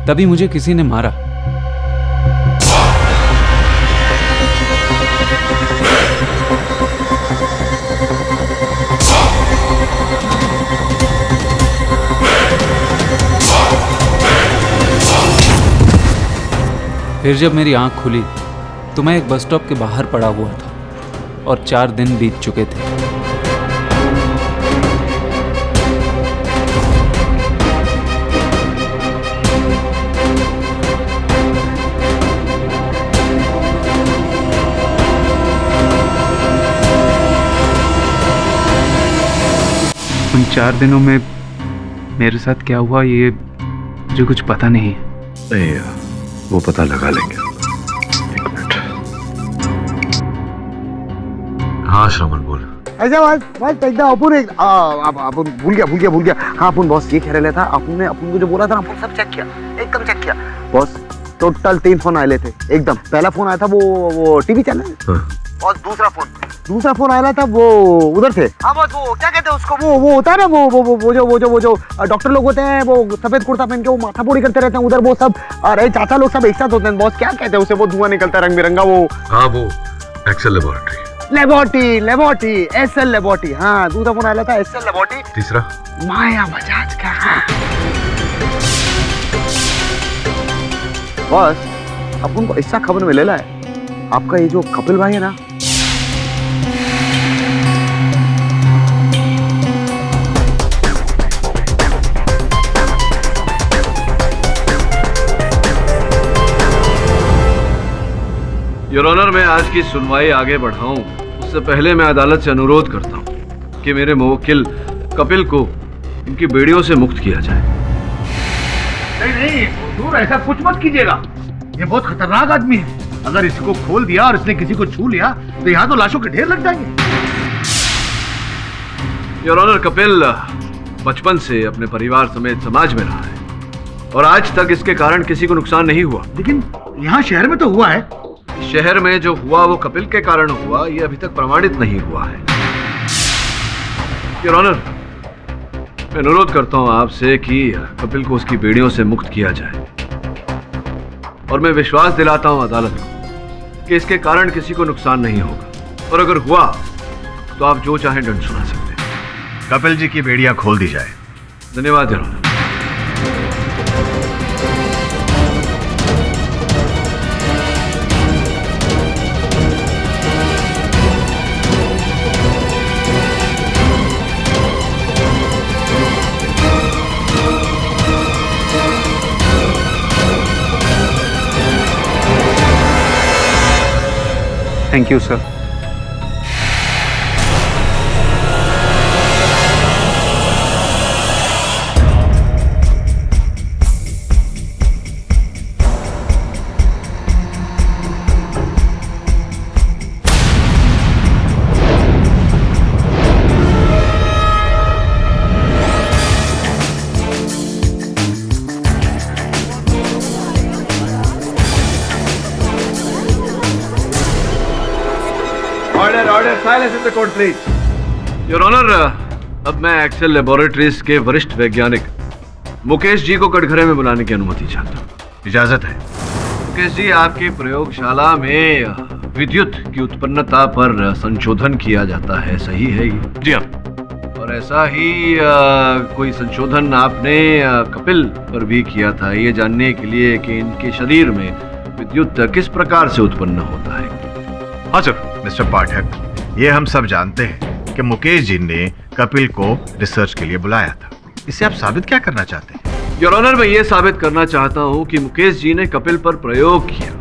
तभी मुझे किसी ने मारा। फिर जब मेरी आंख खुली तो मैं एक बस स्टॉप के बाहर पड़ा हुआ था और 4 दिन बीत चुके थे। उन 4 दिनों में मेरे साथ क्या हुआ ये मुझे कुछ पता नहीं है। नहीं, वो पता लगा लेंगे। एक मिनट। हाँ श्रवण बोल। ऐसा बस एकदम अपन भूल गया। हाँ अपन बॉस ये कह रहे था, अपन को जो बोला था ना, अपन सब चेक किया, एकदम चेक किया बॉस। टोटल 3 फोन आए थे एकदम। पहला फोन आया था वो टीवी चैनल, और दूसरा फोन आया था वो उधर थे। हाँ बॉस, वो क्या कहते हैं उसको, वो होता है ना, वो जो डॉक्टर लोग होते हैं, वो सफेद कुर्ता पहन के वो माथा पोड़ी करते रहते हैं उधर, वो सब। अरे चाचा लोग सब एक साथ होते हैं बॉस। क्या कहते हैं उसे, वो धुआं निकलता है रंग बिरंगा वो। हाँ वो एक्सेल लेबोरेटरी, एसएल लेबोरेटरी। हाँ दूसरा फोन आया था एसएल लेबोरेटरी। तीसरा माया बजाज का। बॉस अपन को ऐसा खबर मिलेला है, आपका ये जो कपिल भाई है ना, योर ऑनर, मैं आज की सुनवाई आगे बढ़ाऊं उससे पहले मैं अदालत से अनुरोध करता हूं कि मेरे मुवक्किल कपिल को इनकी बेड़ियों से मुक्त किया जाए। नहीं हुजूर, ऐसा कुछ मत कीजिएगा। ये बहुत खतरनाक आदमी है। अगर इसको खोल दिया और इसने किसी को छू लिया तो यहाँ तो लाशों के ढेर लग जाएंगे। योर ऑनर, कपिल बचपन से अपने परिवार समेत समाज में रहा है और आज तक इसके कारण किसी को नुकसान नहीं हुआ। लेकिन यहाँ शहर में तो हुआ है। शहर में जो हुआ वो कपिल के कारण हुआ, ये अभी तक प्रमाणित नहीं हुआ है। योर ऑनर, मैं अनुरोध करता हूं आपसे कि कपिल को उसकी बेड़ियों से मुक्त किया जाए, और मैं विश्वास दिलाता हूं अदालत को कि इसके कारण किसी को नुकसान नहीं होगा, और अगर हुआ तो आप जो चाहें दंड सुना सकते हैं। कपिल जी की बेड़ियां खोल दी जाए। धन्यवाद your honour. Thank you sir. Order, silence in the court please. Your honour, अब मैं एक्सेल लेबोरेटरीज के वरिष्ठ वैज्ञानिक मुकेश जी को कटघरे में बुलाने की अनुमति चाहता हूँ। इजाजत है। मुकेश जी, आपकी प्रयोगशाला में विद्युत की उत्पन्नता पर संशोधन किया जाता है, सही है ये? जी हाँ। और ऐसा ही कोई संशोधन आपने कपिल पर भी किया था, ये जानने के लिए कि इनके शरीर में विद्युत किस प्रकार से उत्पन्न होता है। हाँ सर। मिस्टर पाठक, ये हम सब जानते हैं कि मुकेश जी ने कपिल को रिसर्च के लिए बुलाया था। इससे आप साबित क्या करना चाहते हैं? योर ऑनर, मैं ये साबित करना चाहता हूँ कि मुकेश जी ने कपिल पर प्रयोग किया,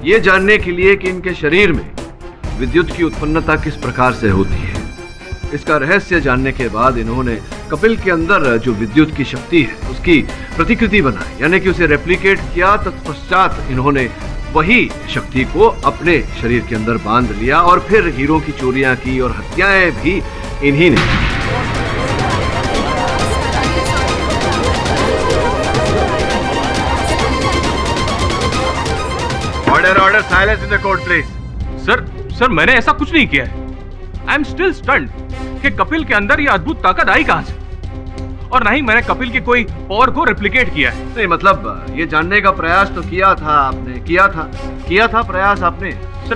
ये जानने के लिए कि इनके शरीर में विद्युत की उत्पन्नता किस प्रकार से होती है। इसका रहस्य जानने के बाद इन्होंने कपिल के अंदर जो विद्युत की शक्ति है उसकी प्रतिकृति बनाई, यानी कि उसे रेप्लिकेट किया। तत्पश्चात इन्होंने वही शक्ति को अपने शरीर के अंदर बांध लिया और फिर हीरों की चोरियां की और हत्याएं भी इन्हीं ने की। Order, silence in the court please. Sir मैंने ऐसा कुछ नहीं किया है। आई एम स्टिल स्टन्ड कि कपिल के अंदर ये अद्भुत ताकत आई कहां से, और नहीं मैंने कपिल की कोई पावर को रेप्लिकेट किया है। नहीं, मतलब ये जानने का प्रयास तो किया था आपने, किया था प्रयास आपने। सर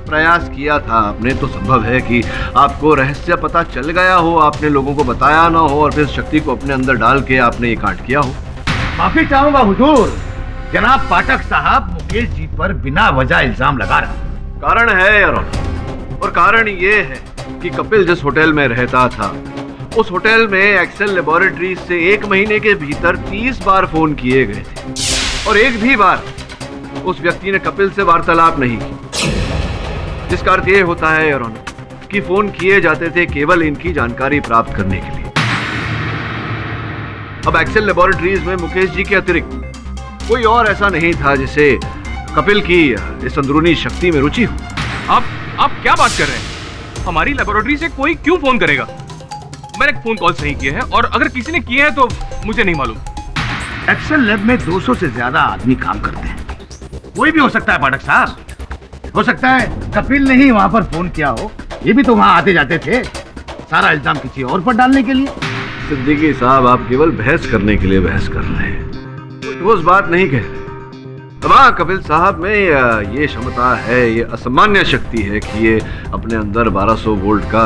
प्रयास किया था आपने, तो संभव है कि आपको रहस्य पता चल गया हो, आपने लोगों को बताया ना हो और फिर शक्ति को अपने अंदर डाल के आपने ये कांड किया हो। माफी चाहूंगा हुजूर, जनाब पाठक साहब मुकेश जी पर बिना वजह इल्जाम लगा रहा। कारण है यार, और कारण ये है कि कपिल जिस होटल में रहता था उस होटल में एक्सेल लेबोरेटरीज से 1 महीने के भीतर 30 बार फोन किए गए थे, और एक भी बार उस व्यक्ति ने कपिल से वार्तालाप नहीं की। जिसका अर्थ ये होता है योर ऑनर कि फोन किए जाते थे केवल इनकी जानकारी प्राप्त करने के लिए। अब एक्सेल लेबोरेटरीज में मुकेश जी के अतिरिक्त कोई और ऐसा नहीं था जिसे कपिल की इस अंदरूनी शक्ति में रुचि हो। आप क्या बात कर रहे हैं? हमारी लेबोरेटरी से कोई क्यों फोन करेगा? मैंने फोन कॉल नहीं किए हैं, और अगर किसी ने किए हैं तो मुझे नहीं मालूम। एक्सेल लैब में 200 से ज्यादा आदमी काम करते हैं, कोई भी हो सकता है पाठक साहब। हो सकता है कपिल ने ही वहां पर फोन किया हो, ये भी तो वहां आते जाते थे, सारा इल्जाम किसी और पर डालने के लिए। सिद्दीकी साहब, आप केवल बहस करने के लिए बहस कर रहे हैं, कोई ठोस बात नहीं कह रहे। हाँ, कपिल साहब में ये क्षमता है, ये असामान्य शक्ति है कि ये अपने अंदर 1200 वोल्ट का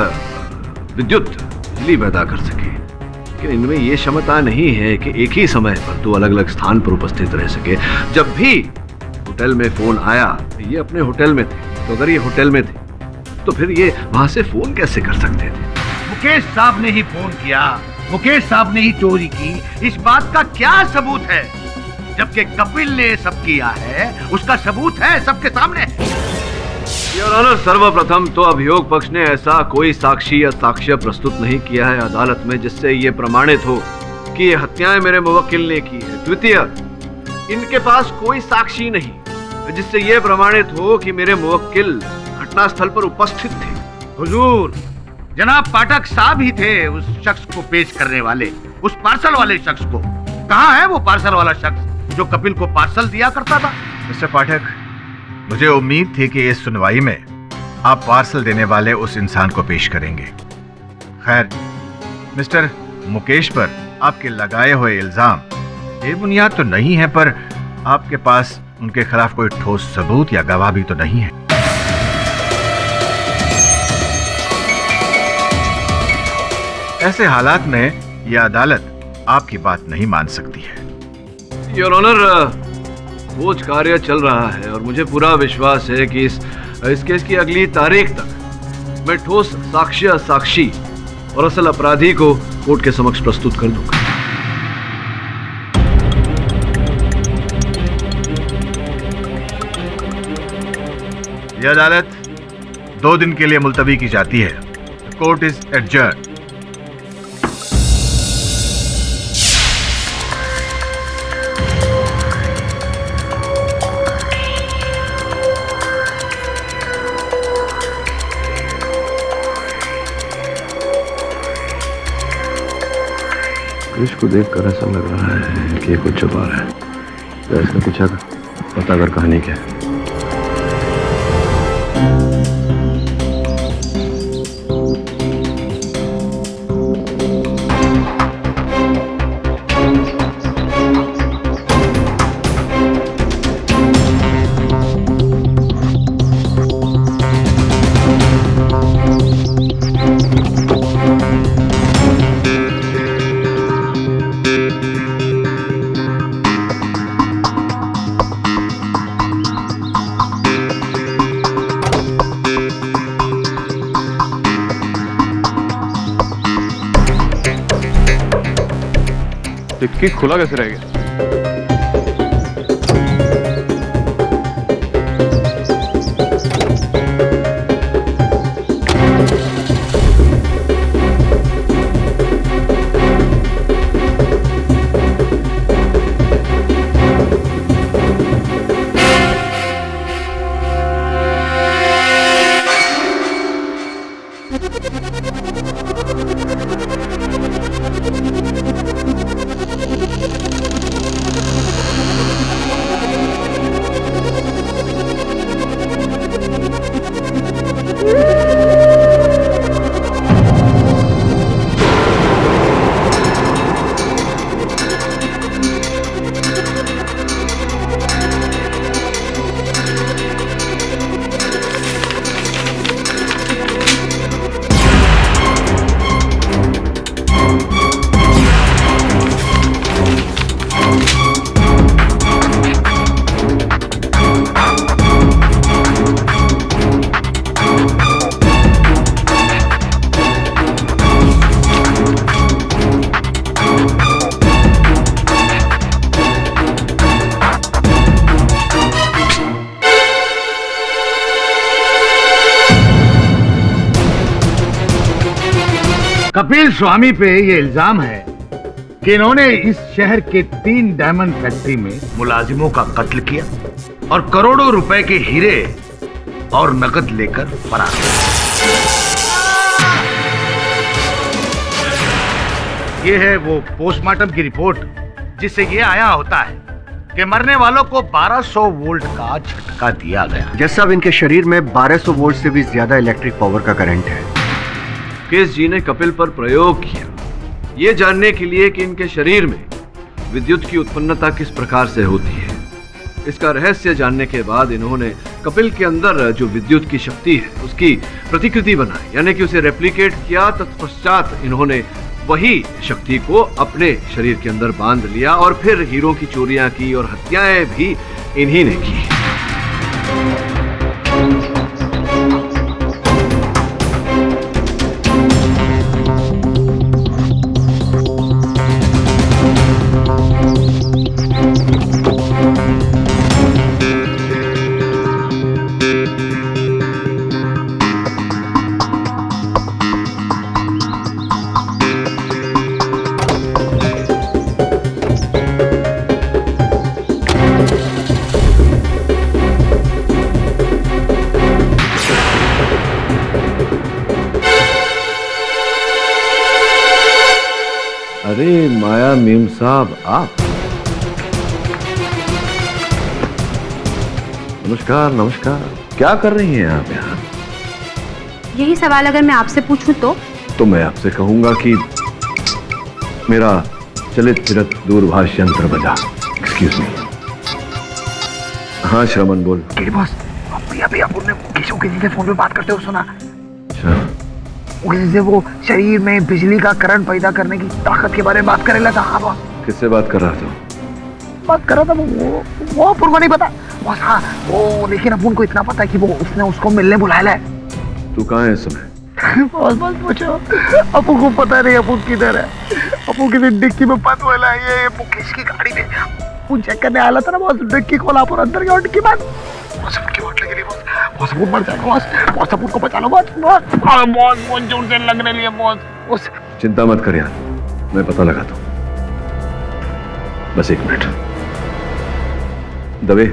विद्युत बिजली पैदा कर सके, लेकिन इनमें ये क्षमता नहीं है कि एक ही समय पर दो अलग अलग स्थान पर उपस्थित रह सके। जब भी होटल में फोन आया, ये अपने होटल में थे, तो अगर ये होटल में थे तो फिर ये वहां से फोन कैसे कर सकते थे? मुकेश साहब ने ही फोन किया, मुकेश साहब ने ही चोरी की, इस बात का क्या सबूत है? जबकि कपिल ने सब किया है, उसका सबूत है सबके सामने। योर ऑनर, सर्वप्रथम तो अभियोग पक्ष ने ऐसा कोई साक्षी या साक्ष्य प्रस्तुत नहीं किया है अदालत में जिससे ये प्रमाणित हो कि ये हत्याएं मेरे मुवक्किल ने की है। द्वितीय, इनके पास कोई साक्षी नहीं जिससे ये प्रमाणित हो कि मेरे मुवक्किल घटनास्थल पर उपस्थित थे। हुजूर, जनाब पाठक साहब ही थे उस शख्स को पेश करने वाले, उस पार्सल वाले शख्स को। कहाँ है वो पार्सल वाला शख्स जो कपिल को पार्सल दिया करता था? मिस्टर पाठक, मुझे उम्मीद थी कि इस सुनवाई में आप पार्सल देने वाले उस इंसान को पेश करेंगे। खैर, मिस्टर मुकेश पर आपके लगाए हुए इल्जाम बेबुनियाद तो नहीं है, पर आपके पास उनके खिलाफ कोई ठोस सबूत या गवाह भी तो नहीं है। ऐसे हालात में यह अदालत आपकी बात नहीं मान सकती है। योर ऑनर, खोज कार्य चल रहा है और मुझे पूरा विश्वास है कि इस केस की अगली तारीख तक मैं ठोस साक्ष्य, साक्षी और असल अपराधी को कोर्ट के समक्ष प्रस्तुत कर दूंगा। यह अदालत 2 दिन के लिए मुलतवी की जाती है। Court is adjourn. इसको देखकर ऐसा लग रहा है कि ये कुछ छुपा रहा है। तो इसका पीछा पता कर कहानी क्या है। डिक्की खुला कैसे रह गया? कपिल स्वामी पे ये इल्जाम है कि इन्होंने इस शहर के 3 डायमंड फैक्ट्री में मुलाजिमों का कत्ल किया और करोड़ों रुपए के हीरे और नकद लेकर फरार हुए। ये है वो पोस्टमार्टम की रिपोर्ट जिससे ये आया होता है कि मरने वालों को 1200 वोल्ट का झटका दिया गया। जज साहब, इनके शरीर में 1200 वोल्ट से भी ज्यादा इलेक्ट्रिक पावर का करंट है। मुकेश जी ने कपिल पर प्रयोग किया ये जानने के लिए कि इनके शरीर में विद्युत की उत्पन्नता किस प्रकार से होती है। इसका रहस्य जानने के बाद इन्होंने कपिल के अंदर जो विद्युत की शक्ति है उसकी प्रतिकृति बनाई, यानी कि उसे रेप्लिकेट किया। तत्पश्चात इन्होंने वही शक्ति को अपने शरीर के अंदर बांध लिया और फिर हीरों की चोरियां की और हत्याएं भी इन्हीं ने की। अरे माया मीम साहब, आप? नमस्कार नमस्कार, क्या कर रही हैं आप यहाँ? यही सवाल अगर मैं आपसे पूछूं तो मैं आपसे कहूंगा कि मेरा चलित फिरत दूरभाष यंत्र बजा। Excuse me. हाँ श्रवण बोल। बॉस, अभी अपन ने किसी से फोन पे बात करते हो सुना? अच्छा। जैसे वो शरीर में बिजली का करंट पैदा करने की ताकत के बारे में बात करे था। हाँ बॉस। किससे बात कर रहा था? बात कर रहा था वो अपन को नहीं पता बॉस। हाँ वो, लेकिन अपन को इतना पता है कि वो उसने उसको मिलने बुलाया है। तू कहाँ है इस समय? बॉस पूछो, अपन को पता नहीं अपन किधर है। अपन किसी डिक्की में बंद हुआ है, ये मुकेश की गाड़ी में अपन चेक करने आया था ना बॉस। डिक्की खोला पर अंदर गया, डिक्की बंद। बॉस अपन की वाट लगी बॉस। बॉस अपन मर जाएगा बॉस। बॉस अपन को बचा लो बॉस। बॉस जोर से लगने लिए बॉस। चिंता मत कर यार, मैं पता लगाता हूँ। बस 1 मिनट। दवे,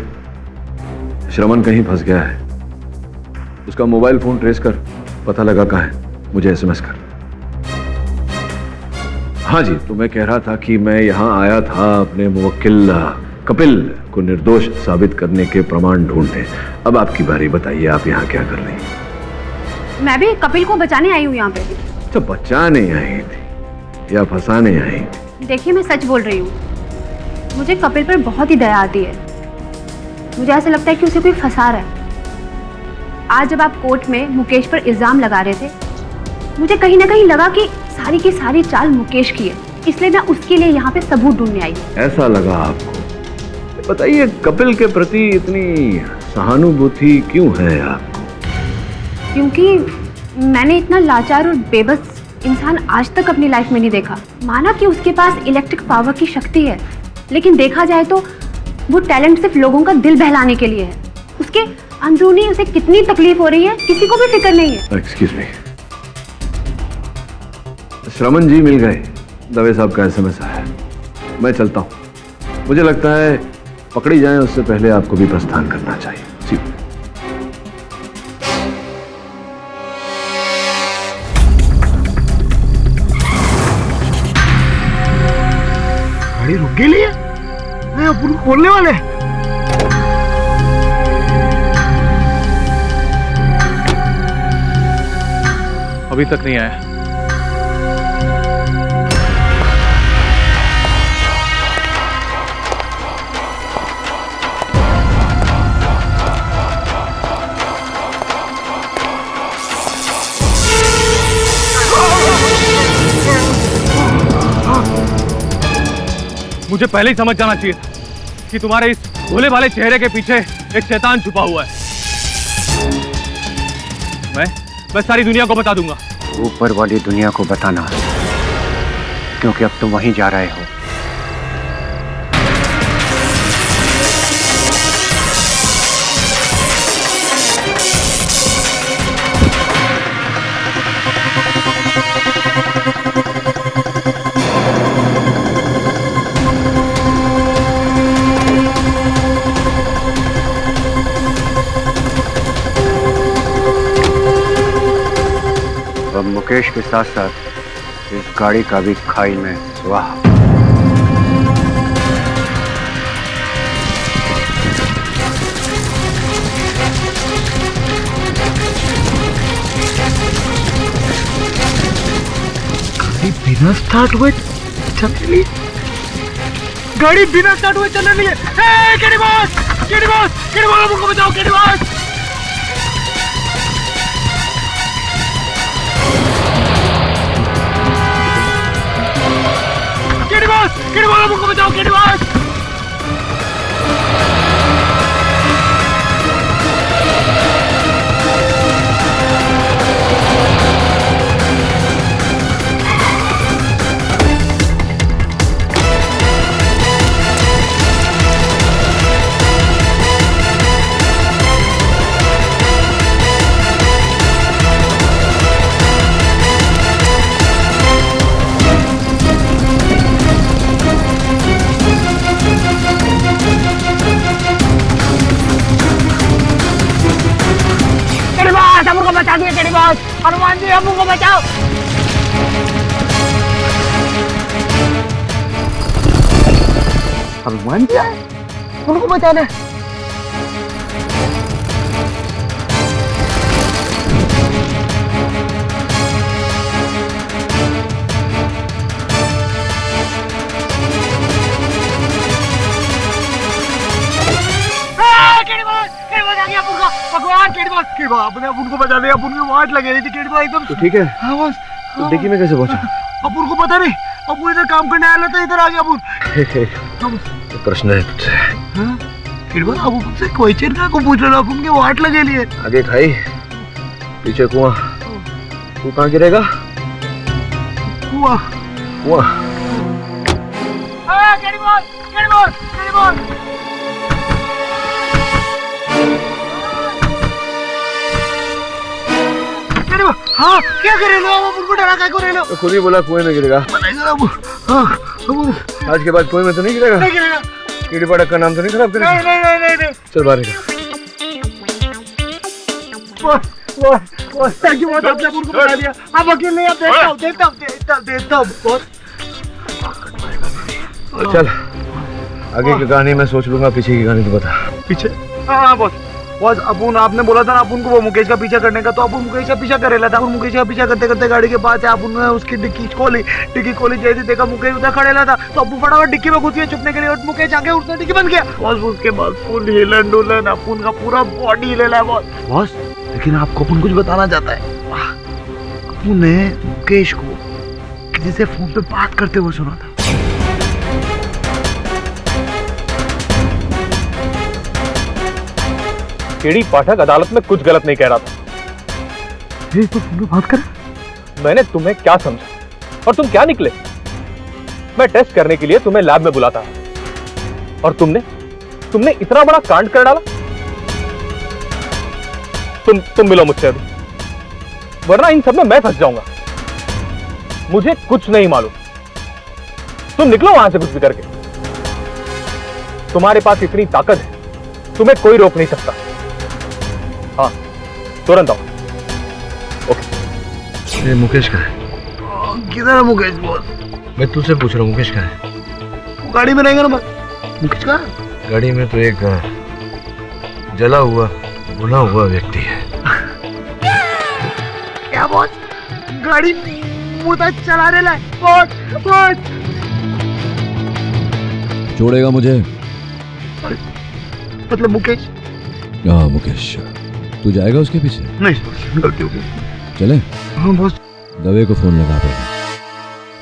श्रवण कहीं फंस गया है। उसका मोबाइल फोन ट्रेस कर, पता लगा कहाँ है, मुझे एसएमएस कर। हाँ जी, तो मैं कह रहा था कि मैं यहाँ आया था अपने मुवक्किल कपिल को निर्दोष साबित करने के प्रमाण ढूंढने। अब आपकी बारी, बताइए आप यहाँ क्या कर रही हैं? मैं भी कपिल को बचाने आई हूँ यहाँ पे। तो बचाने आई थी या फंसाने आई थी? देखिए मैं सच बोल रही हूँ, मुझे कपिल पर बहुत ही दया आती है। मुझे ऐसा लगता है कि उसे कोई फंसा रहा है। आज जब आप कोर्ट में मुकेश पर इल्जाम लगा रहे थे, मुझे कहीं ना कहीं लगा कि सारी की सारी चाल मुकेश की है, इसलिए मैं उसके लिए यहाँ पे सबूत ढूंढने आई। ऐसा लगा आपको? बताइए, कपिल के प्रति इतनी सहानुभूति क्यों है आपको? क्योंकि मैंने इतना लाचार और बेबस इंसान आज तक अपनी लाइफ में नहीं देखा। माना कि उसके पास इलेक्ट्रिक पावर की शक्ति है, लेकिन देखा जाए तो वो टैलेंट सिर्फ लोगों का दिल बहलाने के लिए है। उसके अंदरूनी उसे कितनी तकलीफ हो रही है किसी को भी फिक्र नहीं है। एक्सक्यूज मी, श्रवण जी मिल गए। दवे साहब का एसएमएस आया है। मैं चलता हूँ। मुझे लगता है पकड़ी जाए उससे पहले आपको भी प्रस्थान करना चाहिए। जी। गाड़ी रुक गई है, अपन खोलने वाले। अभी तक नहीं आया। मुझे पहले ही समझ जाना चाहिए था कि तुम्हारे इस भोले भाले चेहरे के पीछे एक शैतान छुपा हुआ है। मैं सारी दुनिया को बता दूंगा। ऊपर वाली दुनिया को बताना, क्योंकि अब तुम वहीं जा रहे हो। मुकेश के साथ साथ इस गाड़ी का भी खाई में स्वाहा। बिना स्टार्ट हुए चल गाड़ी बिना स्टार्ट हुए चल रही है। KD boss, KD boss, KD boss, हमको बचाओ, KD boss, KD boss, KD boss, हमको बचाओ, केडी बॉस। बचा दिए केडी बॉस, हनुमान जी हमको बचाओ। हनुमान जी आए उनको बचाने। भगवान केडी बॉस, केडी बॉस, आपने उनको बचा दिया। अपन की वाट लगे रही थी केडी बॉस एकदम। तो ठीक है। हाँ बॉस। तो डिक्की में कैसे पहुंचा? अपन को पता नहीं, अपन इधर काम करने आया था, इधर आ गया अपन। एक प्रश्न है तुझसे। हाँ? केडी बॉस, आप मुझसे क्वेश्चन क्या को पूछ रहे हो? अपन की वाट लगे लिए। आगे खाई, पीछे कुआं, तू कहाँ गिरेगा? कुआं। कुआं। KD boss, KD boss, KD boss. हाँ, क्या कर रहे हो? आप उनको डरा क्या कर रहे हो? तो खुद ही बोला कुएं में गिरेगा। आज के बाद कुएं में तो नहीं गिरेगा? नहीं गिरेगा। कीड़ी पड़क का नाम तो नहीं खराब करेगा? नहीं नहीं नहीं नहीं। चल बाहर निकल। थैंक यू बहुत, आपने उनको बता दिया। आप वकील नहीं, आप देखता हूँ बहुत। चल आगे की कहानी मैं सोच लूंगा, पीछे की कहानी तो बता। पीछे? हाँ बॉस, बॉस अपन आपने बोला था ना अपन को वो मुकेश का पीछा करने का, तो अपन मुकेश का पीछा कर रहा था। मुकेश का पीछा करते करते गाड़ी के पास अपन ने उसकी डिक्की खोली जैसे देखा मुकेश उधर खड़े था, तो अपन फटाफट डिक्की में घुस गए छुपने के लिए, और मुकेश आगे उसने डिक्की बंद किया। बॉस उसके बाद फुल हिलन डुलन, अपन का पूरा बॉडी हिलेला है बॉस। बॉस लेकिन आपको अपन कुछ बताना चाहता है। अपन ने मुकेश को किसी से फोन पे बात करते हुए सुना था। केडी पाठक अदालत में कुछ गलत नहीं कह रहा था। ये तो तुम बात कर। मैंने तुम्हें क्या समझा और तुम क्या निकले? मैं टेस्ट करने के लिए तुम्हें लैब में बुलाता और तुमने इतना बड़ा कांड कर डाला। तुम मिलो मुझसे अभी, वरना इन सब में मैं फंस जाऊंगा। मुझे कुछ नहीं मालूम। तुम निकलो वहां से कुछ भी करके। तुम्हारे पास इतनी ताकत है, तुम्हें कोई रोक नहीं सकता। हाँ तुरंत आओ। ओके। ये मुकेश का है? किधर है मुकेश बॉस? मैं तुझसे पूछ रहा हूँ, मुकेश का है? वो गाड़ी में रहेगा ना मुकेश का? गाड़ी में तो एक जला हुआ भुना हुआ व्यक्ति है। क्या बॉस? गाड़ी मुझे चला रहा है बॉस। छोड़ेगा मुझे? मतलब मुकेश? हाँ मुकेश, तू जाएगा उसके पीछे? नहीं, गलती हो गई। चले? हाँ बॉस। दवे को फोन लगा पड़ेगा।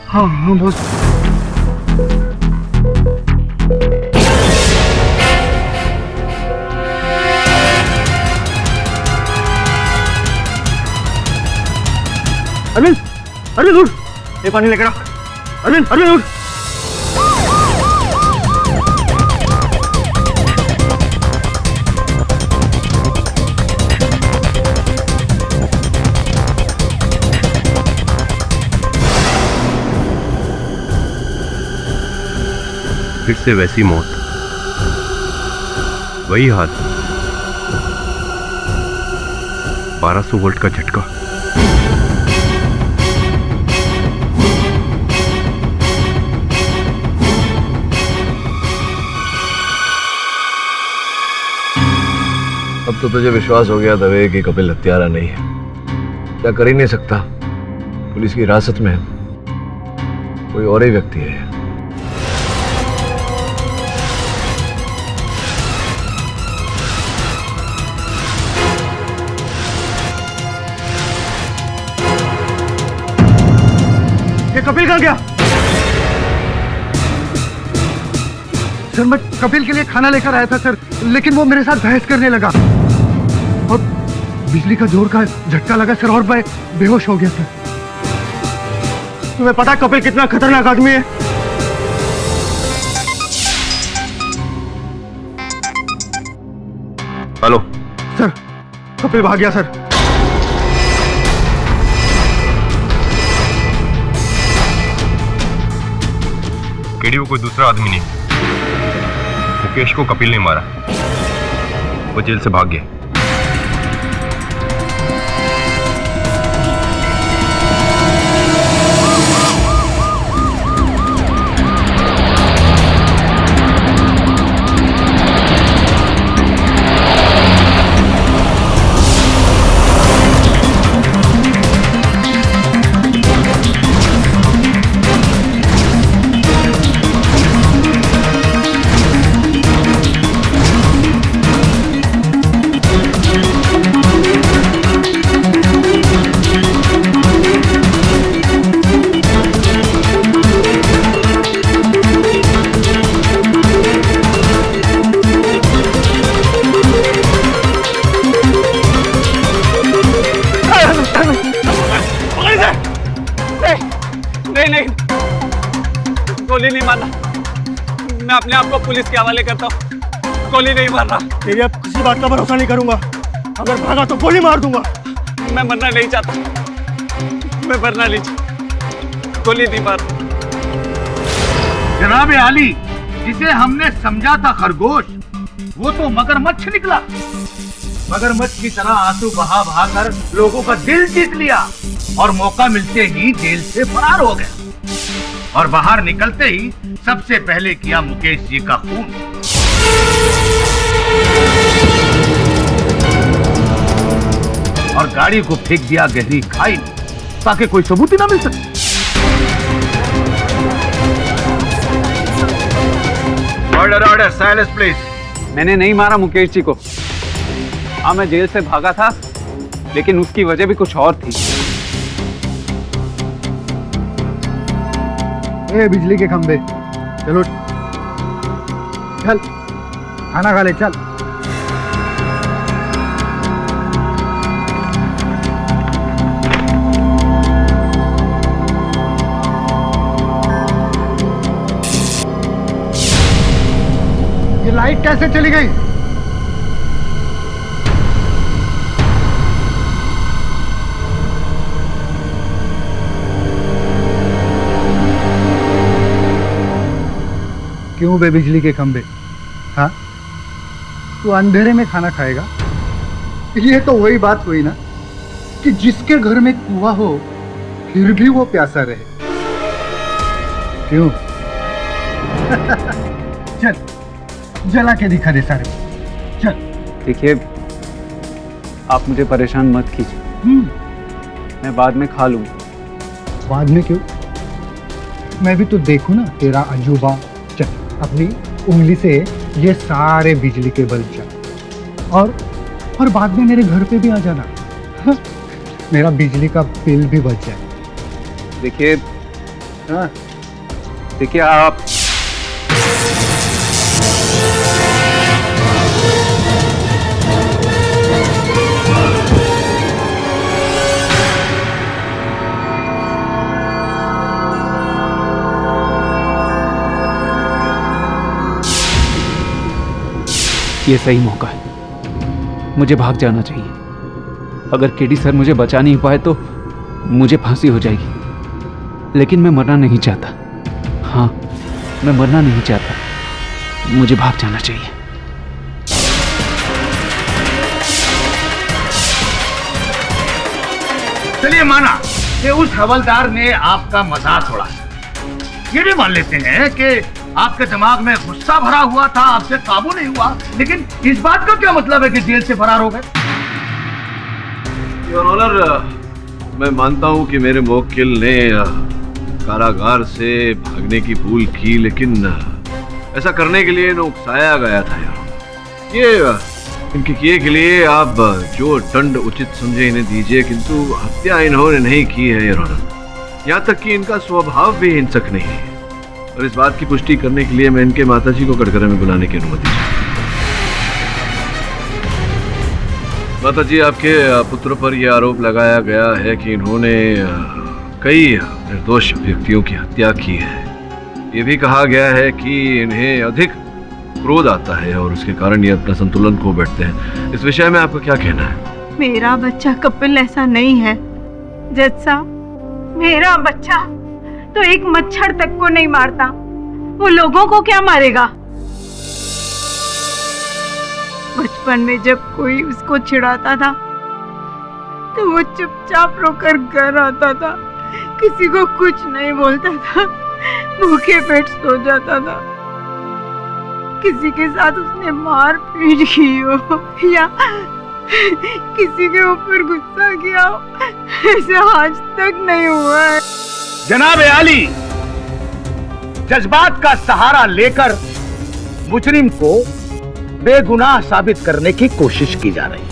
हाँ बॉस। अरविंद उठ, ये पानी लेकर आ। अरविंद उठ। फिर से वैसी मौत, वही हाल, 1200 वोल्ट का झटका। तो तुझे विश्वास हो गया दवे कि कपिल हत्यारा नहीं है? क्या कर ही नहीं सकता? पुलिस की हिरासत में कोई और ही व्यक्ति है। ये कपिल कहाँ गया? सर मैं कपिल के लिए खाना लेकर आया था सर, लेकिन वो मेरे साथ बहस करने लगा और बिजली का जोर का झटका लगा सर और मैं बेहोश हो गया सर। तुम्हें पता कपिल कितना खतरनाक आदमी है? हेलो सर, कपिल भाग गया सर। केडी वो कोई दूसरा आदमी नहीं, मुकेश को कपिल ने मारा, वो जेल से भाग गया। गोली नहीं मारना, मैं अपने आप को पुलिस के हवाले करता हूँ। गोली नहीं मार रहा। तेरी अब किसी बात का भरोसा नहीं करूंगा, अगर भागा तो गोली मार दूंगा। मैं मरना नहीं चाहता, मैं मरना नहीं चाहता, गोली नहीं मार। जनाब आली, जिसे हमने समझा था खरगोश, वो तो मगरमच्छ निकला। मगरमच्छ की तरह आंसू बहा बहा कर लोगों का दिल जीत लिया और मौका मिलते ही जेल से फरार हो गया। और बाहर निकलते ही सबसे पहले किया मुकेश जी का खून। और गाड़ी को फेंक दिया गहरी खाई में, ताकि कोई सबूत ही ना मिल सके। Order order, silence please. मैंने नहीं मारा मुकेश जी को। हाँ, मैं जेल से भागा था, लेकिन उसकी वजह भी कुछ और थी। ए बिजली के खंबे, चलो चल खाना खा ले, चल। ये लाइट कैसे चली गई? क्यों बे बिजली के खंबे? हाँ, तू अंधेरे में खाना खाएगा? ये तो वही बात हुई ना कि जिसके घर में कुआं हो फिर भी वो प्यासा रहे। क्यों? चल जला के दिखा दे सारे, चल। देखिए, आप मुझे परेशान मत कीजिए, मैं बाद में खा लूंगा। बाद में क्यों? मैं भी तो देखूं ना तेरा अजूबा। चल, अपनी उंगली से ये सारे बिजली के बल्ब चल, और बाद में मेरे घर पे भी आ जाना। हाँ? मेरा बिजली का बिल भी बच जाए। देखिए, हाँ, देखिए आप ये सही मौका है, मुझे भाग जाना चाहिए। अगर केडी सर मुझे बचा नहीं पाए तो मुझे फांसी हो जाएगी, लेकिन मैं मरना नहीं चाहता। हाँ, मैं मरना नहीं चाहता, मुझे भाग जाना चाहिए। चलिए माना कि उस हवलदार ने आपका मजाक उड़ाया। ये भी मान लेते हैं कि आपके दिमाग में गुस्सा भरा हुआ था, आपसे काबू नहीं हुआ, लेकिन इस बात का क्या मतलब है कि जेल से फरार हो गए? योर ऑनर, मैं मानता हूं कि मेरे मुवक्किल ने कारागार से भागने की भूल की, लेकिन ऐसा करने के लिए इन्हें उकसाया गया था यार। ये इनके किए के लिए आप जो दंड उचित समझे इन्हें दीजिए, किंतु हत्या इन्होंने नहीं की है योर ऑनर। यहाँ तक कि इनका स्वभाव भी हिंसक नहीं है, और इस बात की पुष्टि करने के लिए मैं इनके माताजी को कटघरे में बुलाने की अनुमति चाहता हूं। माताजी, आपके पुत्र पर यह आरोप लगाया गया है कि इन्होंने कई निर्दोष व्यक्तियों की हत्या की है। ये भी कहा गया है कि इन्हें अधिक क्रोध आता है और उसके कारण ये अपना संतुलन खो बैठते हैं। इस विषय में आपका क्या कहना है? मेरा बच्चा कपिल ऐसा नहीं है जज साहब। मेरा बच्चा तो एक मच्छर तक को नहीं मारता, वो लोगों को क्या मारेगा? बचपन में जब कोई उसको चिढ़ाता था तो वो चुपचाप रोकर घर आता था, किसी को कुछ नहीं बोलता था, भूखे पेट सो जाता था। किसी के साथ उसने मार पीट की हो या किसी के ऊपर गुस्सा किया हो, ऐसा आज तक नहीं हुआ है। जनाब आली, जज्बात का सहारा लेकर मुजरिम को बेगुनाह साबित करने की कोशिश की जा रही है।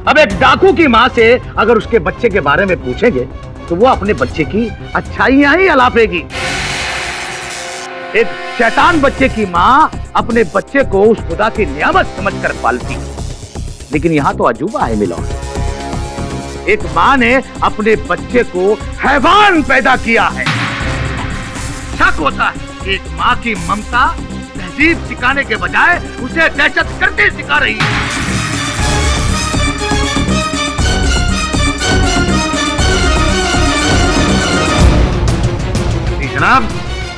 अब एक डाकू की मां से अगर उसके बच्चे के बारे में पूछेंगे तो वो अपने बच्चे की अच्छाइयां ही अलापेगी। एक शैतान बच्चे की मां अपने बच्चे को उस खुदा की नियामत समझकर पालती, लेकिन यहां तो अजूबा है मिलौन। एक मां ने अपने बच्चे को हैवान पैदा किया है। शक होता है एक मां की ममता तहजीब सिखाने के बजाय उसे दहशत गर्दी सिखा रही है। जनाब,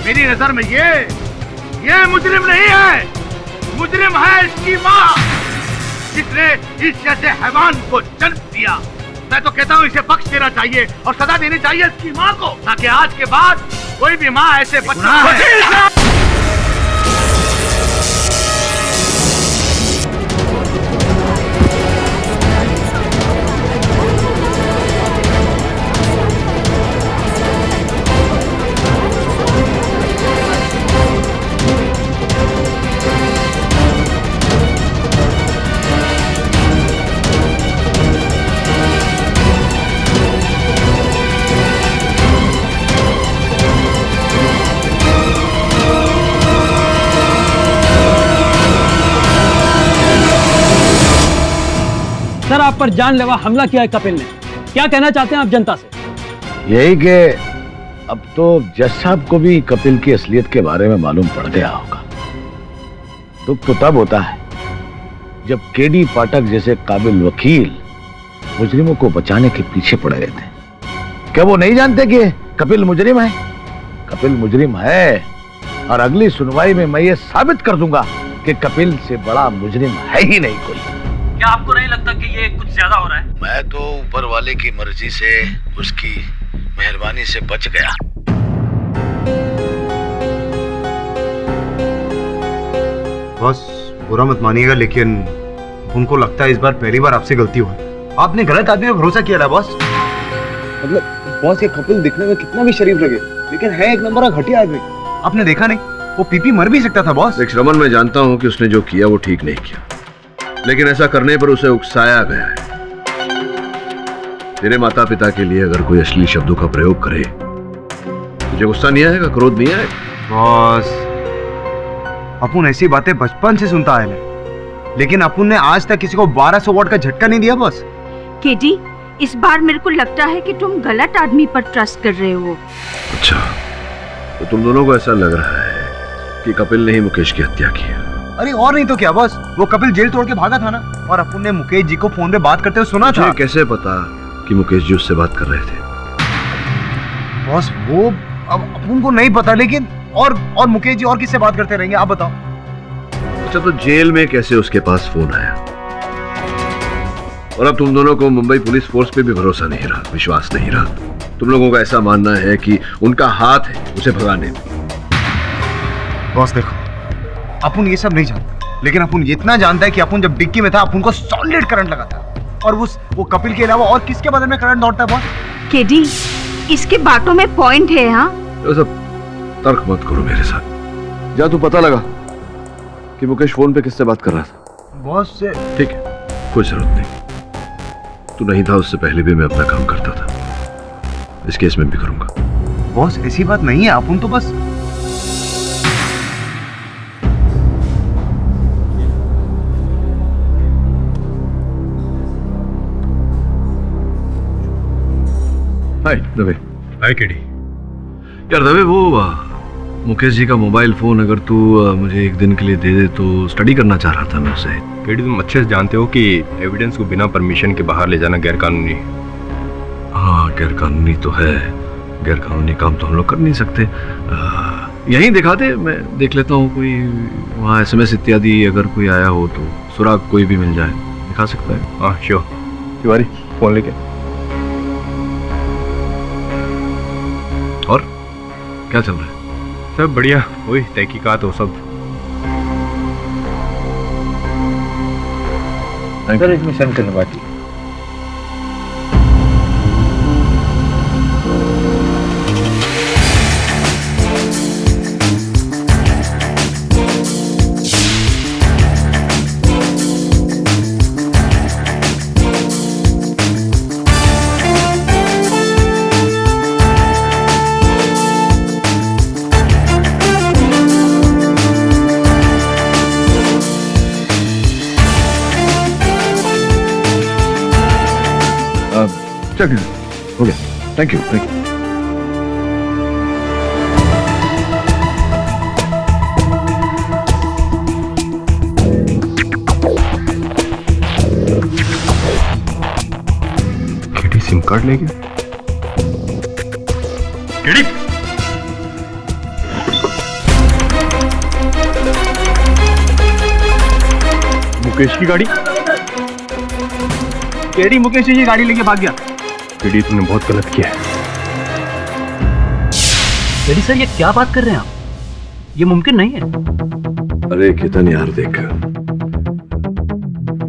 मेरी नजर में ये मुजरिम नहीं है, मुजरिम है इसकी मां, जिसने इस जैसे हैवान को जन्म दिया। मैं तो कहता हूँ इसे बख्श देना चाहिए और सजा देनी चाहिए इसकी मां को, ताकि आज के बाद कोई भी मां ऐसे बच्चे सर, आप पर जानलेवा हमला किया है कपिल ने। क्या कहना चाहते हैं आप जनता से? यही कि अब तो जज साहब को भी कपिल की असलियत के बारे में मालूम पड़ गया होगा। दुख तो तब होता है जब केडी पाठक जैसे काबिल वकील मुजरिमों को बचाने के पीछे पड़े रहते हैं। क्या वो नहीं जानते कि कपिल मुजरिम है? कपिल मुजरिम है, और अगली सुनवाई में मैं ये साबित कर दूंगा कि कपिल से बड़ा मुजरिम है ही नहीं कोई। क्या आपको नहीं लगता कि ये कुछ ज्यादा हो रहा है? मैं तो ऊपर वाले की मर्जी से, उसकी मेहरबानी से बच गया। बॉस, बुरा मत मानिएगा, लेकिन उनको लगता है इस बार पहली बार आपसे गलती हुई। आपने गलत आदमी पर भरोसा किया था बॉस। मतलब बॉस, ये कपिल दिखने में कितना भी शरीफ लगे, लेकिन है एक नंबर का घटिया आदमी। आपने देखा नहीं, वो पीपी मर भी सकता था बॉस। देख श्रवण, मैं जानता हूं कि उसने जो किया वो ठीक नहीं किया, लेकिन ऐसा करने पर उसे उकसाया गया है। तेरे माता पिता के लिए अगर कोई अश्लील शब्दों का प्रयोग करे, तुझे गुस्सा नहीं आएगा, क्रोध नहीं आएगा? बॉस, अपुन ऐसी बातें बचपन से सुनता है, लेकिन अपुन ने आज तक किसी को 1200 वॉट का झटका नहीं दिया बॉस। केडी, इस बार मेरे को लगता है कि तुम गलत आदमी पर ट्रस्ट कर रहे हो। अच्छा, तो तुम दोनों को ऐसा लग रहा है कि कपिल ने ही मुकेश की हत्या की है? अरे और नहीं तो क्या बॉस, वो कपिल जेल तोड़ के भागा था ना, और अपुन ने मुकेश जी को फोन पे बात करते हुए सुना था। कैसे पता कि मुकेश जी उससे बात कर रहे थे? बॉस, वो अब अपुन को नहीं पता, लेकिन और मुकेश जी और किससे बात करते रहेंगे, आप बताओ। अच्छा, तो जेल में कैसे उसके पास फोन आया? और अब तुम दोनों को मुंबई पुलिस फोर्स पे भी भरोसा नहीं रहा, विश्वास नहीं रहा। तुम लोगों का ऐसा मानना है कि उनका हाथ है उसे भगाने में। बॉस देखो, अपन ये सब नहीं जानता, लेकिन अपन ये इतना जानता है कि अपन जब डिक्की में था अपन को सॉलिड करंट लगा था। और वो कपिल के अलावा और किसके बदन में करंट दौड़ता है बॉस? केडी, इसके बातों में पॉइंट है। हाँ, तो सब तर्क मत करो मेरे साथ। जा तू पता लगा कि मुकेश फोन पे किससे बात कर रहा था। बॉस से। ठीक है, कोई जरूरत नहीं। तू नहीं था उससे पहले भी मैं अपना काम करता था, इस केस में भी करूंगा। बॉस ऐसी बात नहीं है, अपन तो बस हाय दवे। हाय केडी। यार दवे, वो मुकेश जी का मोबाइल फोन अगर तू मुझे एक दिन के लिए दे दे तो स्टडी करना चाह रहा था मैं उसे। केडी, तुम अच्छे से जानते हो कि एविडेंस को बिना परमिशन के बाहर ले जाना गैरकानूनी है। हाँ, गैरकानूनी तो है। गैरकानूनी काम तो हम लोग कर नहीं सकते। यहीं दिखा दे, मैं देख लेता हूँ कोई वहाँ SMS इत्यादि अगर कोई आया हो तो सुराग कोई भी मिल जाए, दिखा सकता है। हाँ श्योर। तिवारी फोन लेके। और क्या चल रहा है? सब बढ़िया, वही तहकीकात हो सब। सर इसमें सेंड करने बाकी। चल हो गया। Thank you, thank you. KD SIM card ले गया। केडी, मुकेश की गाड़ी। केडी मुकेश जी की गाड़ी लेके भाग गया। केडी, तुमने बहुत गलत किया है। केडी सर, ये क्या बात कर रहे हैं आप? ये मुमकिन नहीं है। अरे केतन यार देख,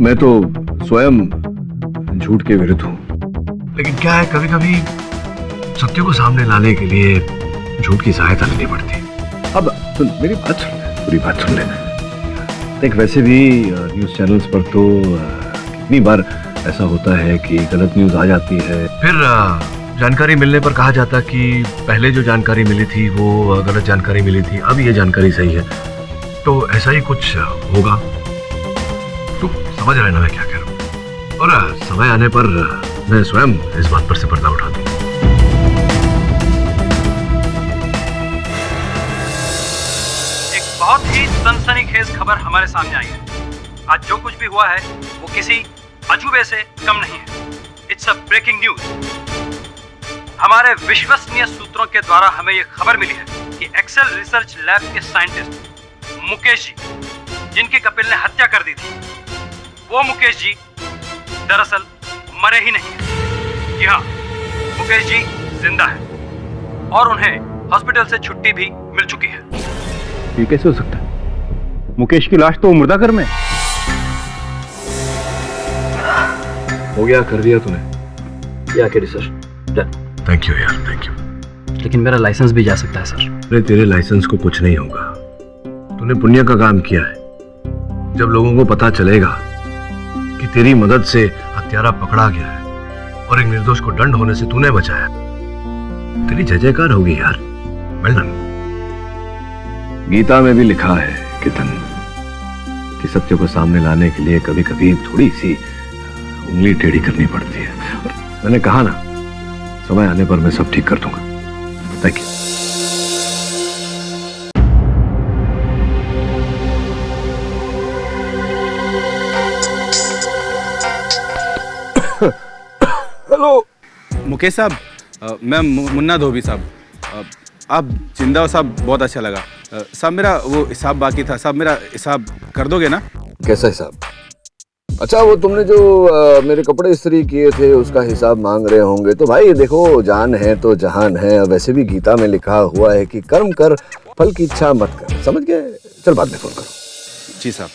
मैं तो स्वयं झूठ के विरुद्ध हूं, लेकिन क्या है कभी कभी सत्य को सामने लाने के लिए झूठ की सहायता लेनी पड़ती। अब सुन मेरी बात, सुन ले, पूरी बात सुन ले। देख, वैसे भी न्यूज चैनल्स पर तो कितनी बार ऐसा होता है कि गलत न्यूज आ जाती है, फिर जानकारी मिलने पर कहा जाता कि पहले जो जानकारी मिली थी वो गलत जानकारी मिली थी, अब ये जानकारी सही है। तो ऐसा ही कुछ होगा। तू समझ रहे ना मैं क्या कह रहा हूँ? और समय आने पर मैं स्वयं इस बात पर से पर्दा उठा दूँ। एक बहुत ही सनसनीखेज खबर हमारे सामने आई है। आज जो कुछ भी हुआ है वो किसी अजूबे से कम नहीं है। It's a breaking news. हमारे विश्वसनीय सूत्रों के द्वारा हमें यह खबर मिली है कि एक्सेल रिसर्च लैब के साइंटिस्ट मुकेश जी, जिनकी कपिल ने हत्या कर दी थी, वो मुकेश जी दरअसल मरे ही नहीं है। जी हाँ, मुकेश जी जिंदा है और उन्हें हॉस्पिटल से छुट्टी भी मिल चुकी है। ये कैसे हो सकता है? मुकेश की लाश तो मुर्दाघर में। हो गया, कर दिया तूने। या KD sir, done. Thank you यार, थैंक यू। लेकिन मेरा लाइसेंस भी जा सकता है सर। अरे तेरे लाइसेंस को कुछ नहीं होगा। तूने पुण्य का काम किया है। जब लोगों को पता चलेगा कि तेरी मदद से हत्यारा पकड़ा गया है और एक निर्दोष को दंड होने से तूने बचाया, तेरी जय जयकार होगी यार। Well done. गीता में भी लिखा है केतन कि सत्य को सामने लाने के लिए कभी कभी थोड़ी सी उंगली टेढ़ी करनी पड़ती है। और मैंने कहा ना, समय आने पर मैं सब ठीक कर दूंगा। Thank you. हेलो मुकेश साहब, मैं मुन्ना धोबी साहब। आप जिंदा हो साहब, बहुत अच्छा लगा साहब। मेरा वो हिसाब बाकी था साहब, मेरा हिसाब कर दोगे ना? कैसा हिसाब? अच्छा, वो तुमने जो मेरे कपड़े इस्त्री किए थे उसका हिसाब मांग रहे होंगे। तो भाई देखो, जान है तो जहान है। वैसे भी गीता में लिखा हुआ है कि कर्म कर फल की इच्छा मत कर, समझ गए? चल बाद में फोन करो। जी साहब।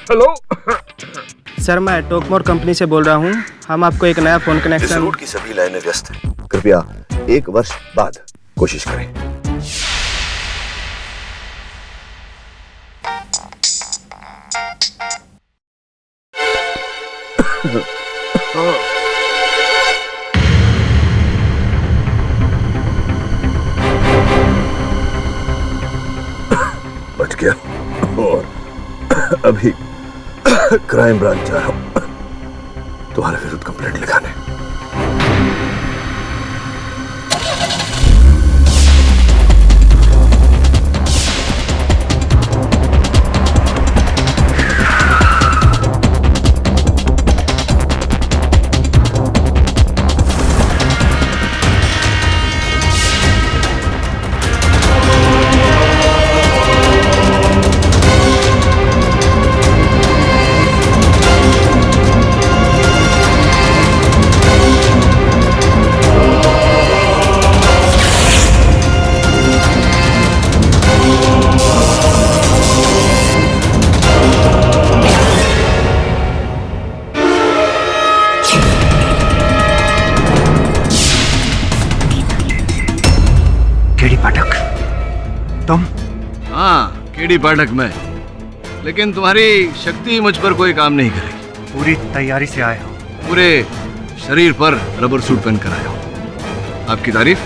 हेलो सर, मैं टोकमोर कंपनी से बोल रहा हूँ। हम आपको एक नया फोन इस कनेक्शन। रूट की सभी लाइनें व्यस्त हैं। कृपया 1 वर्ष बाद कोशिश करें। बच गया। और अभी क्राइम ब्रांच जा रहा हूं तुम्हारे विरुद्ध कंप्लेंट लिखाने। हाँ, केडी पाठक मैं। लेकिन तुम्हारी शक्ति मुझ पर कोई काम नहीं करेगी। पूरी तैयारी से आया हूँ। पूरे शरीर पर रबर सूट पहन कर आया हूँ। आपकी तारीफ?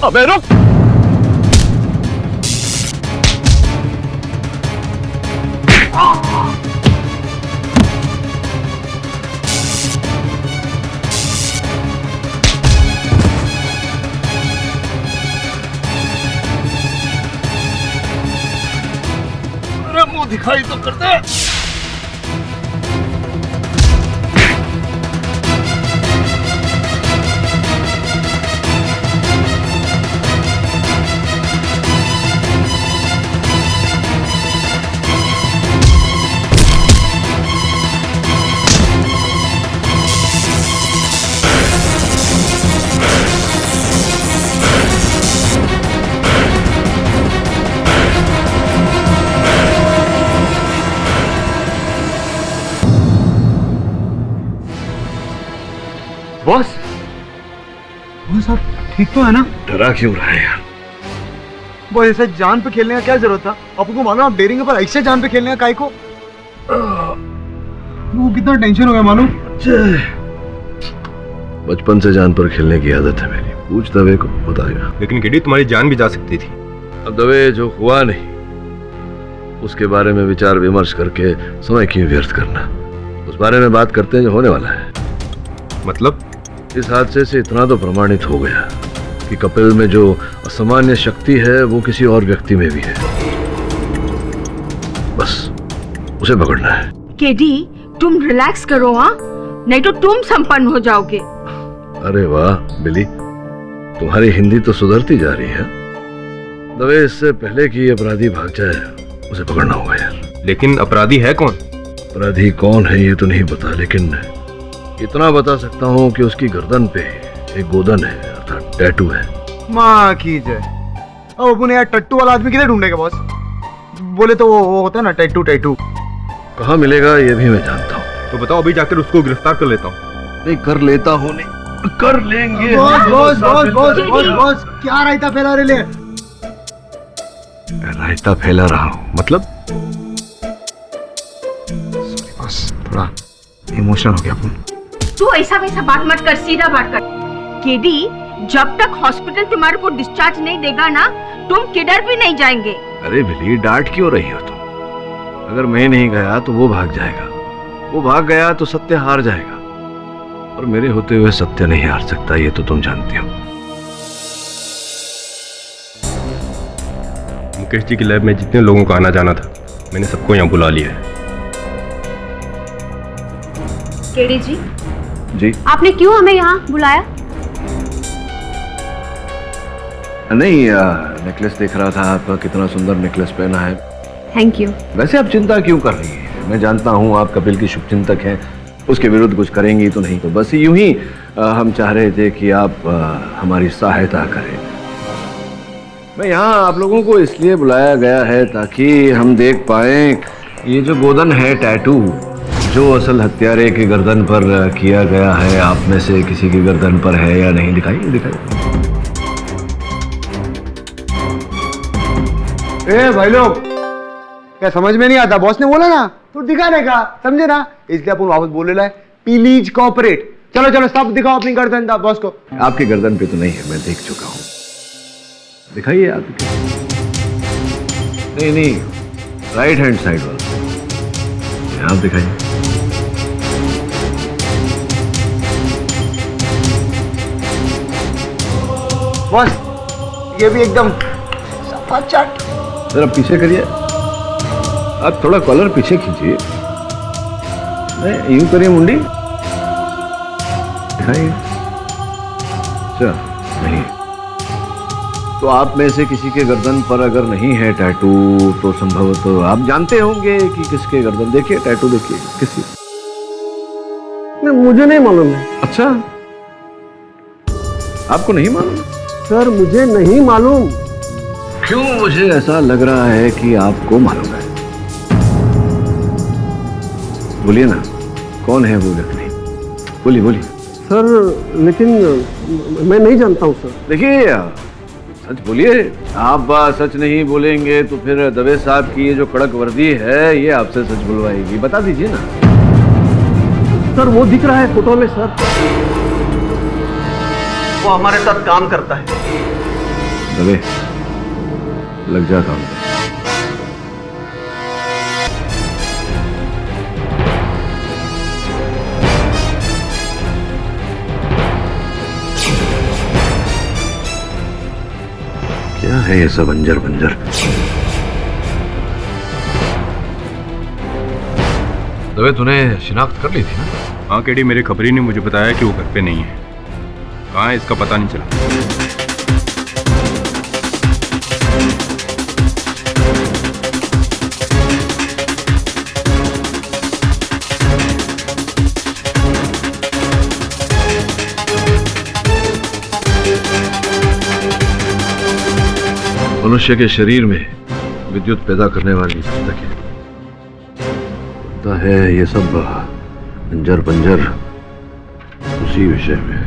अबे रुक! मुंह दिखाई तो करते। बॉस, बॉस आप ठीक तो है ना? डरा क्यों रहा है यार? बॉस ऐसा जान पे खेलने का क्या जरूरत था? आपको मालूम आप डेयरिंग पर ऐसे जान पे खेलने का काय को? वो कितना टेंशन हो गया मालूम? बचपन से जान पर खेलने की आदत है मेरी। पूछ दवे को, बताएगा। लेकिन केडी तुम्हारी जान भी जा सकती थी। अब दवे, जो हुआ नहीं उसके बारे में विचार विमर्श करके समय क्यों व्यर्थ करना? उस बारे में बात करते हैं जो होने वाला है। मतलब? इस हादसे से इतना तो प्रमाणित हो गया कि कपिल में जो असामान्य शक्ति है वो किसी और व्यक्ति में भी है। बस उसे पकड़ना है। केडी, तुम रिलैक्स करो, हाँ? नहीं तो तुम संपन्न हो जाओगे। अरे वाह बिली, तुम्हारी हिंदी तो सुधरती जा रही है। दवे, इससे पहले कि अपराधी भाग जाए उसे पकड़ना होगा यार। लेकिन अपराधी है कौन? अपराधी कौन है ये तो नहीं पता, लेकिन इतना बता सकता हूँ कि उसकी गर्दन पे एक गोदन है, अर्थात टैटू है। माँ की जय। अब अपन यार टट्टू वाला आदमी किधर ढूंढेगा बॉस? बोले तो वो होता है ना टैटू। टैटू कहाँ मिलेगा ये भी मैं जानता हूँ। तो बताओ, अभी जाकर उसको गिरफ्तार कर लेता हूँ। नहीं कर लेता हूँ, नहीं कर लेंगे। Boss boss boss boss boss boss, क्या रायता फैला रहे? रायता फैला रहा हूँ मतलब? बॉस थोड़ा इमोशनल हो गया अपन। तू ऐसा वैसा बात मत कर, सीधा बात कर। केडी, जब तक हॉस्पिटल तुम्हारे को डिस्चार्ज नहीं देगा ना, तुम किधर भी नहीं जाएंगे। अरे बिली, डांट क्यों रही हो तुम? अगर मैं नहीं गया तो वो भाग जाएगा, वो भाग गया तो सत्य हार जाएगा, और मेरे होते हुए सत्य नहीं हार सकता, ये तो तुम जानती हो। मुकेश जी की लैब में जितने लोगों का आना जाना था, मैंने सबको यहाँ बुला लिया है। केडी जी, जी आपने क्यों हमें यहाँ बुलाया? नहीं, नेकलेस देख रहा था आपका, कितना सुंदर नेकलेस पहना है। Thank you. वैसे आप चिंता क्यों कर रही हैं? मैं जानता हूँ आप कपिल की शुभचिंतक हैं, उसके विरुद्ध कुछ करेंगी तो नहीं, तो बस यूं ही हम चाह रहे थे कि आप हमारी सहायता करें। मैं यहाँ आप लोगों को इसलिए बुलाया गया है ताकि हम देख पाएं ये जो गोदन है टैटू जो असल हत्यारे की गर्दन पर किया गया है, आप में से किसी की गर्दन पर है या नहीं। दिखाइए दिखाइए। ए भाई लोग, क्या समझ में नहीं आता? बॉस ने बोला ना तो दिखाने का, समझे ना? इसलिए अपन वापस बोल रहा है प्लीज कोऑपरेट। चलो चलो सब दिखाओ अपनी गर्दन था बॉस को। आपकी गर्दन पे तो नहीं है, मैं देख चुका हूं। दिखाइए आप। नहीं नहीं, राइट हैंड साइड वाला आप दिखाइए। बॉस ये भी एकदम सफा चाट। जरा पीछे करिए, आप थोड़ा कॉलर पीछे खींचिए। यूं करिए मुंडी, दिखाइए। अच्छा नहीं, तो आप में से किसी के गर्दन पर अगर नहीं है टैटू तो संभवतः आप जानते होंगे कि किसके गर्दन। देखिए टैटू, देखिए किसी। मुझे नहीं मालूम है। अच्छा, आपको नहीं मालूम? सर मुझे नहीं मालूम। क्यों मुझे ऐसा लग रहा है कि आपको मालूम है। बोलिए ना, कौन है वो व्यक्ति? बोलिए बोलिए। सर लेकिन मैं नहीं जानता हूँ सर। देखिए सच बोलिए। आप सच नहीं बोलेंगे तो फिर दवे साहब की ये जो कड़क वर्दी है ये आपसे सच बुलवाएगी। बता दीजिए ना। सर वो दिख रहा है फोटो में सर, वो हमारे साथ काम करता है। दवे लग जा काम पे। क्या है ये सब अंजर बंजर? दवे तूने शिनाख्त कर ली थी ना? हाँ केडी, मेरे खबरी ने मुझे बताया कि वो घर पे नहीं है। कहाँ है इसका पता नहीं चला। मनुष्य के शरीर में विद्युत पैदा करने वाली पुस्तकें, लगता है ये सब अंजर बंजर उसी विषय में।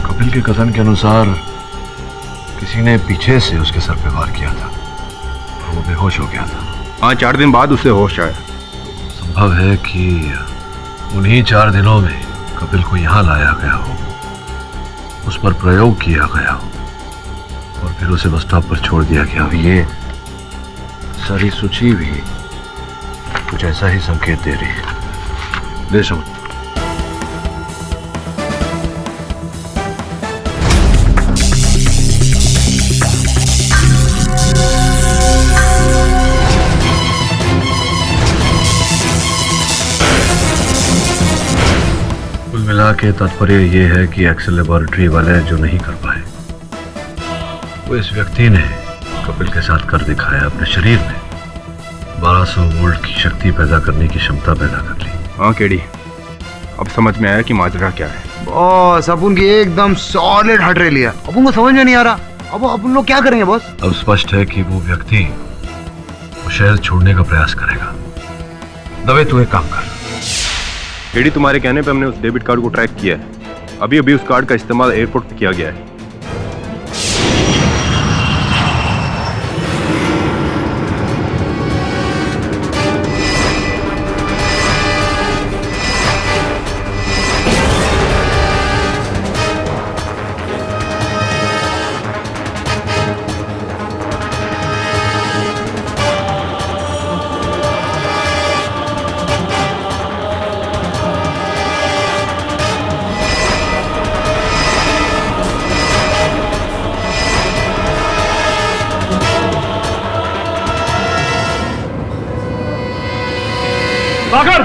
कपिल के कथन के अनुसार किसी ने पीछे से उसके सर पे वार किया था और वो बेहोश हो गया था। हाँ, 4 दिन बाद उसे होश आया। संभव है कि उन्हीं 4 दिनों में कपिल को यहाँ लाया गया हो, उस पर प्रयोग किया गया हो और फिर उसे बस स्टॉप पर छोड़ दिया गया। ये सारी सूची भी कुछ ऐसा ही संकेत दे रही है। दे समझ। कुल मिला के तात्पर्य ये है कि एक्सेल लेबोरेटरी वाले जो नहीं कर पाए वो इस व्यक्ति ने कपिल के साथ कर दिखाया। अपने शरीर में 1200 वोल्ट की शक्ति पैदा करने की क्षमता पैदा कर ली। हाँ केडी, अब समझ में आया कि माजरा क्या है। बॉस अपन की एकदम सॉलिड हट रही लिया। अपन को समझ में नहीं आ रहा अब अपन लोग क्या करेंगे बॉस? अब स्पष्ट है कि वो व्यक्ति वो शहर छोड़ने का प्रयास करेगा। दवे तू एक काम कर। केडी, तुम्हारे कहने पे हमने उस डेबिट कार्ड को ट्रैक किया है। अभी अभी उस कार्ड का इस्तेमाल एयरपोर्ट पे किया गया है। सागर!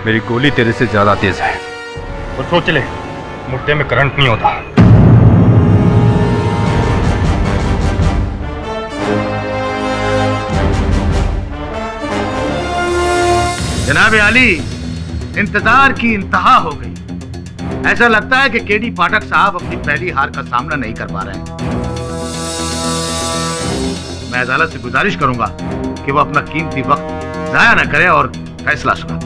मेरी गोली तेरे से ज्यादा तेज है। और सोच ले, मुर्दे में करंट नहीं होता। जनाब आली, इंतजार की इंतहा हो गई। ऐसा लगता है कि केडी पाठक साहब अपनी पहली हार का सामना नहीं कर पा रहे हैं। मैं अदालत से गुजारिश करूंगा कि वो अपना कीमती वक्त जाया न करे और फैसला सुना दे।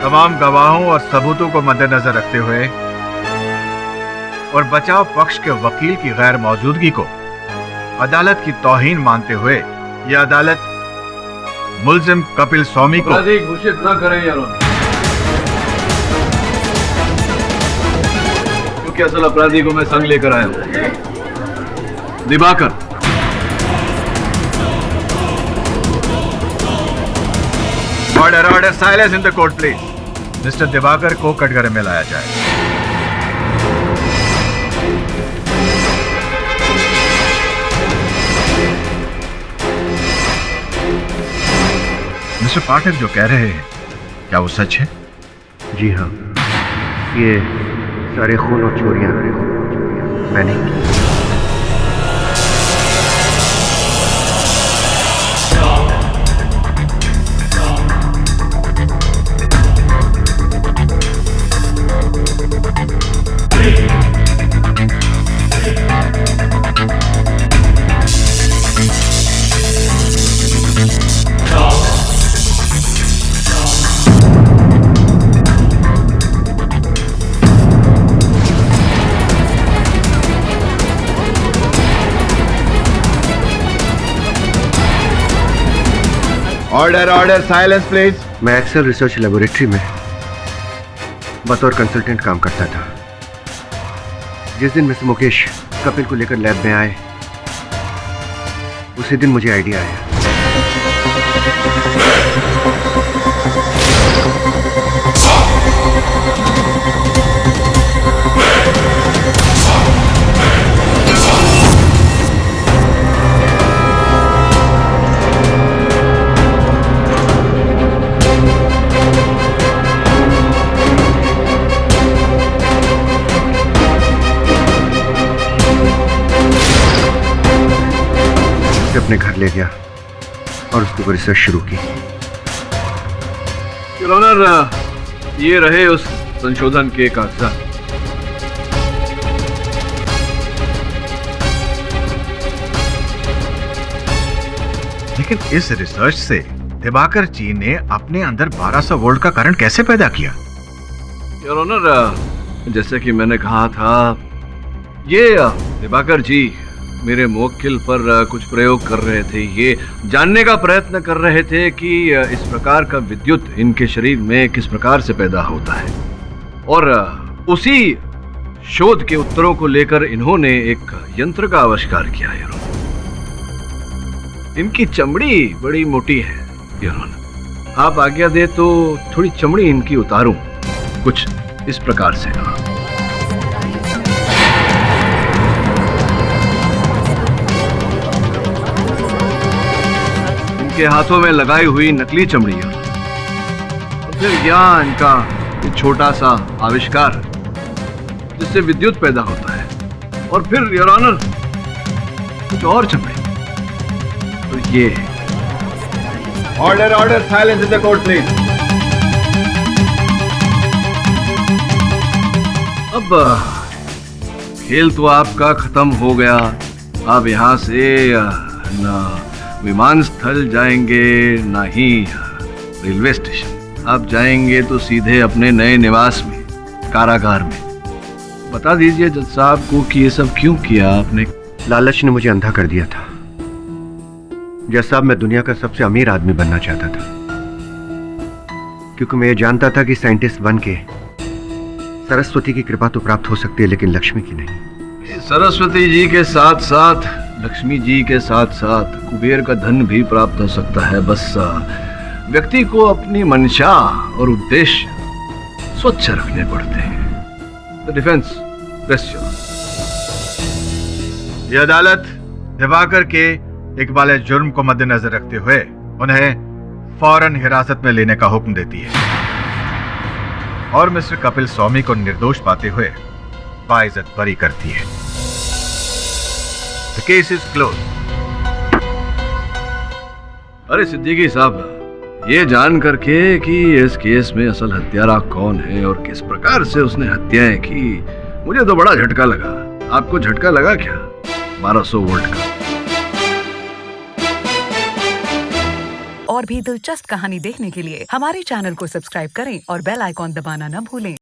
तमाम गवाहों और सबूतों को मद्देनजर रखते हुए और बचाव पक्ष के वकील की गैर मौजूदगी को अदालत की तौहीन मानते हुए यह अदालत मुल्जिम कपिल स्वामी को अपराधी घोषित न करें यार, क्योंकि असल अपराधी को मैं संग लेकर आया हूं, Diwakar. Order order, silence in the court please. Mister Diwakar को कटघरे में लाया जाए। मिस्टर पाठक जो कह रहे हैं, क्या वो सच है? जी हाँ, ये सारे खून और चोरियां मैंने की। Order order, silence please. मैं एक्सेल रिसर्च लेबोरेटरी में बतौर कंसल्टेंट काम करता था। जिस दिन मिस्टर मुकेश कपिल को लेकर लैब में आए, उसी दिन मुझे आइडिया आया। अपने घर ले गया और उसके ऊपर रिसर्च शुरू की। योर ऑनर, ये रहे उस संशोधन के कागजात। लेकिन इस रिसर्च से दिवाकर जी ने अपने अंदर 1200 वोल्ट का करंट कैसे पैदा किया? योर ऑनर, जैसे कि मैंने कहा था, ये दिवाकर जी मेरे मुवक्किल पर कुछ प्रयोग कर रहे थे। ये जानने का प्रयत्न कर रहे थे कि इस प्रकार का विद्युत इनके शरीर में किस प्रकार से पैदा होता है, और उसी शोध के उत्तरों को लेकर इन्होंने एक यंत्र का आविष्कार किया। यार, इनकी चमड़ी बड़ी मोटी है। यार, आप आज्ञा दे तो थोड़ी चमड़ी इनकी उतारूं, कुछ इस प्रकार से। के हाथों में लगाई हुई नकली चमड़ियां, तो फिर यहाँ इनका छोटा सा आविष्कार जिससे विद्युत पैदा होता है, और फिर योर ऑनर कुछ और चमड़ी। तो ये order order, silence in the court please. अब खेल तो आपका खत्म हो गया। आप यहाँ से ना विमान स्थल जाएंगे, ना ही रेलवे स्टेशन। आप जाएंगे तो सीधे अपने नए निवास में, कारागार में। बता दीजिए जज साहब को कि ये सब क्यों किया आपने? लालच ने मुझे अंधा कर दिया था। जज साहब, मैं दुनिया का सबसे अमीर आदमी बनना चाहता था, क्योंकि मैं ये जानता था कि साइंटिस्ट बन के सरस्वती की कृपा तो प्राप्त हो सकती है, लेकिन लक्ष्मी की नहीं। सरस्वती जी के साथ साथ, लक्ष्मी जी के साथ साथ कुबेर का धन भी प्राप्त हो सकता है। बस व्यक्ति को अपनी मंशा और उद्देश्य स्वच्छ रखने पड़ते हैं। द डिफेंस, ये अदालत दिवाकर के इकबाल जुर्म को मद्देनजर रखते हुए उन्हें फौरन हिरासत में लेने का हुक्म देती है और मिस्टर कपिल स्वामी को निर्दोष पाते हुए बाइज्जत बरी करती है। The case is closed. अरे सिद्दीकी साहब, ये जान करके कि इस केस में असल हत्यारा कौन है और किस प्रकार से उसने हत्याएं की, मुझे तो बड़ा झटका लगा। आपको झटका लगा क्या? 1200 वोल्ट का। और भी दिलचस्प कहानी देखने के लिए हमारे चैनल को सब्सक्राइब करें और बेल आइकॉन दबाना न भूलें।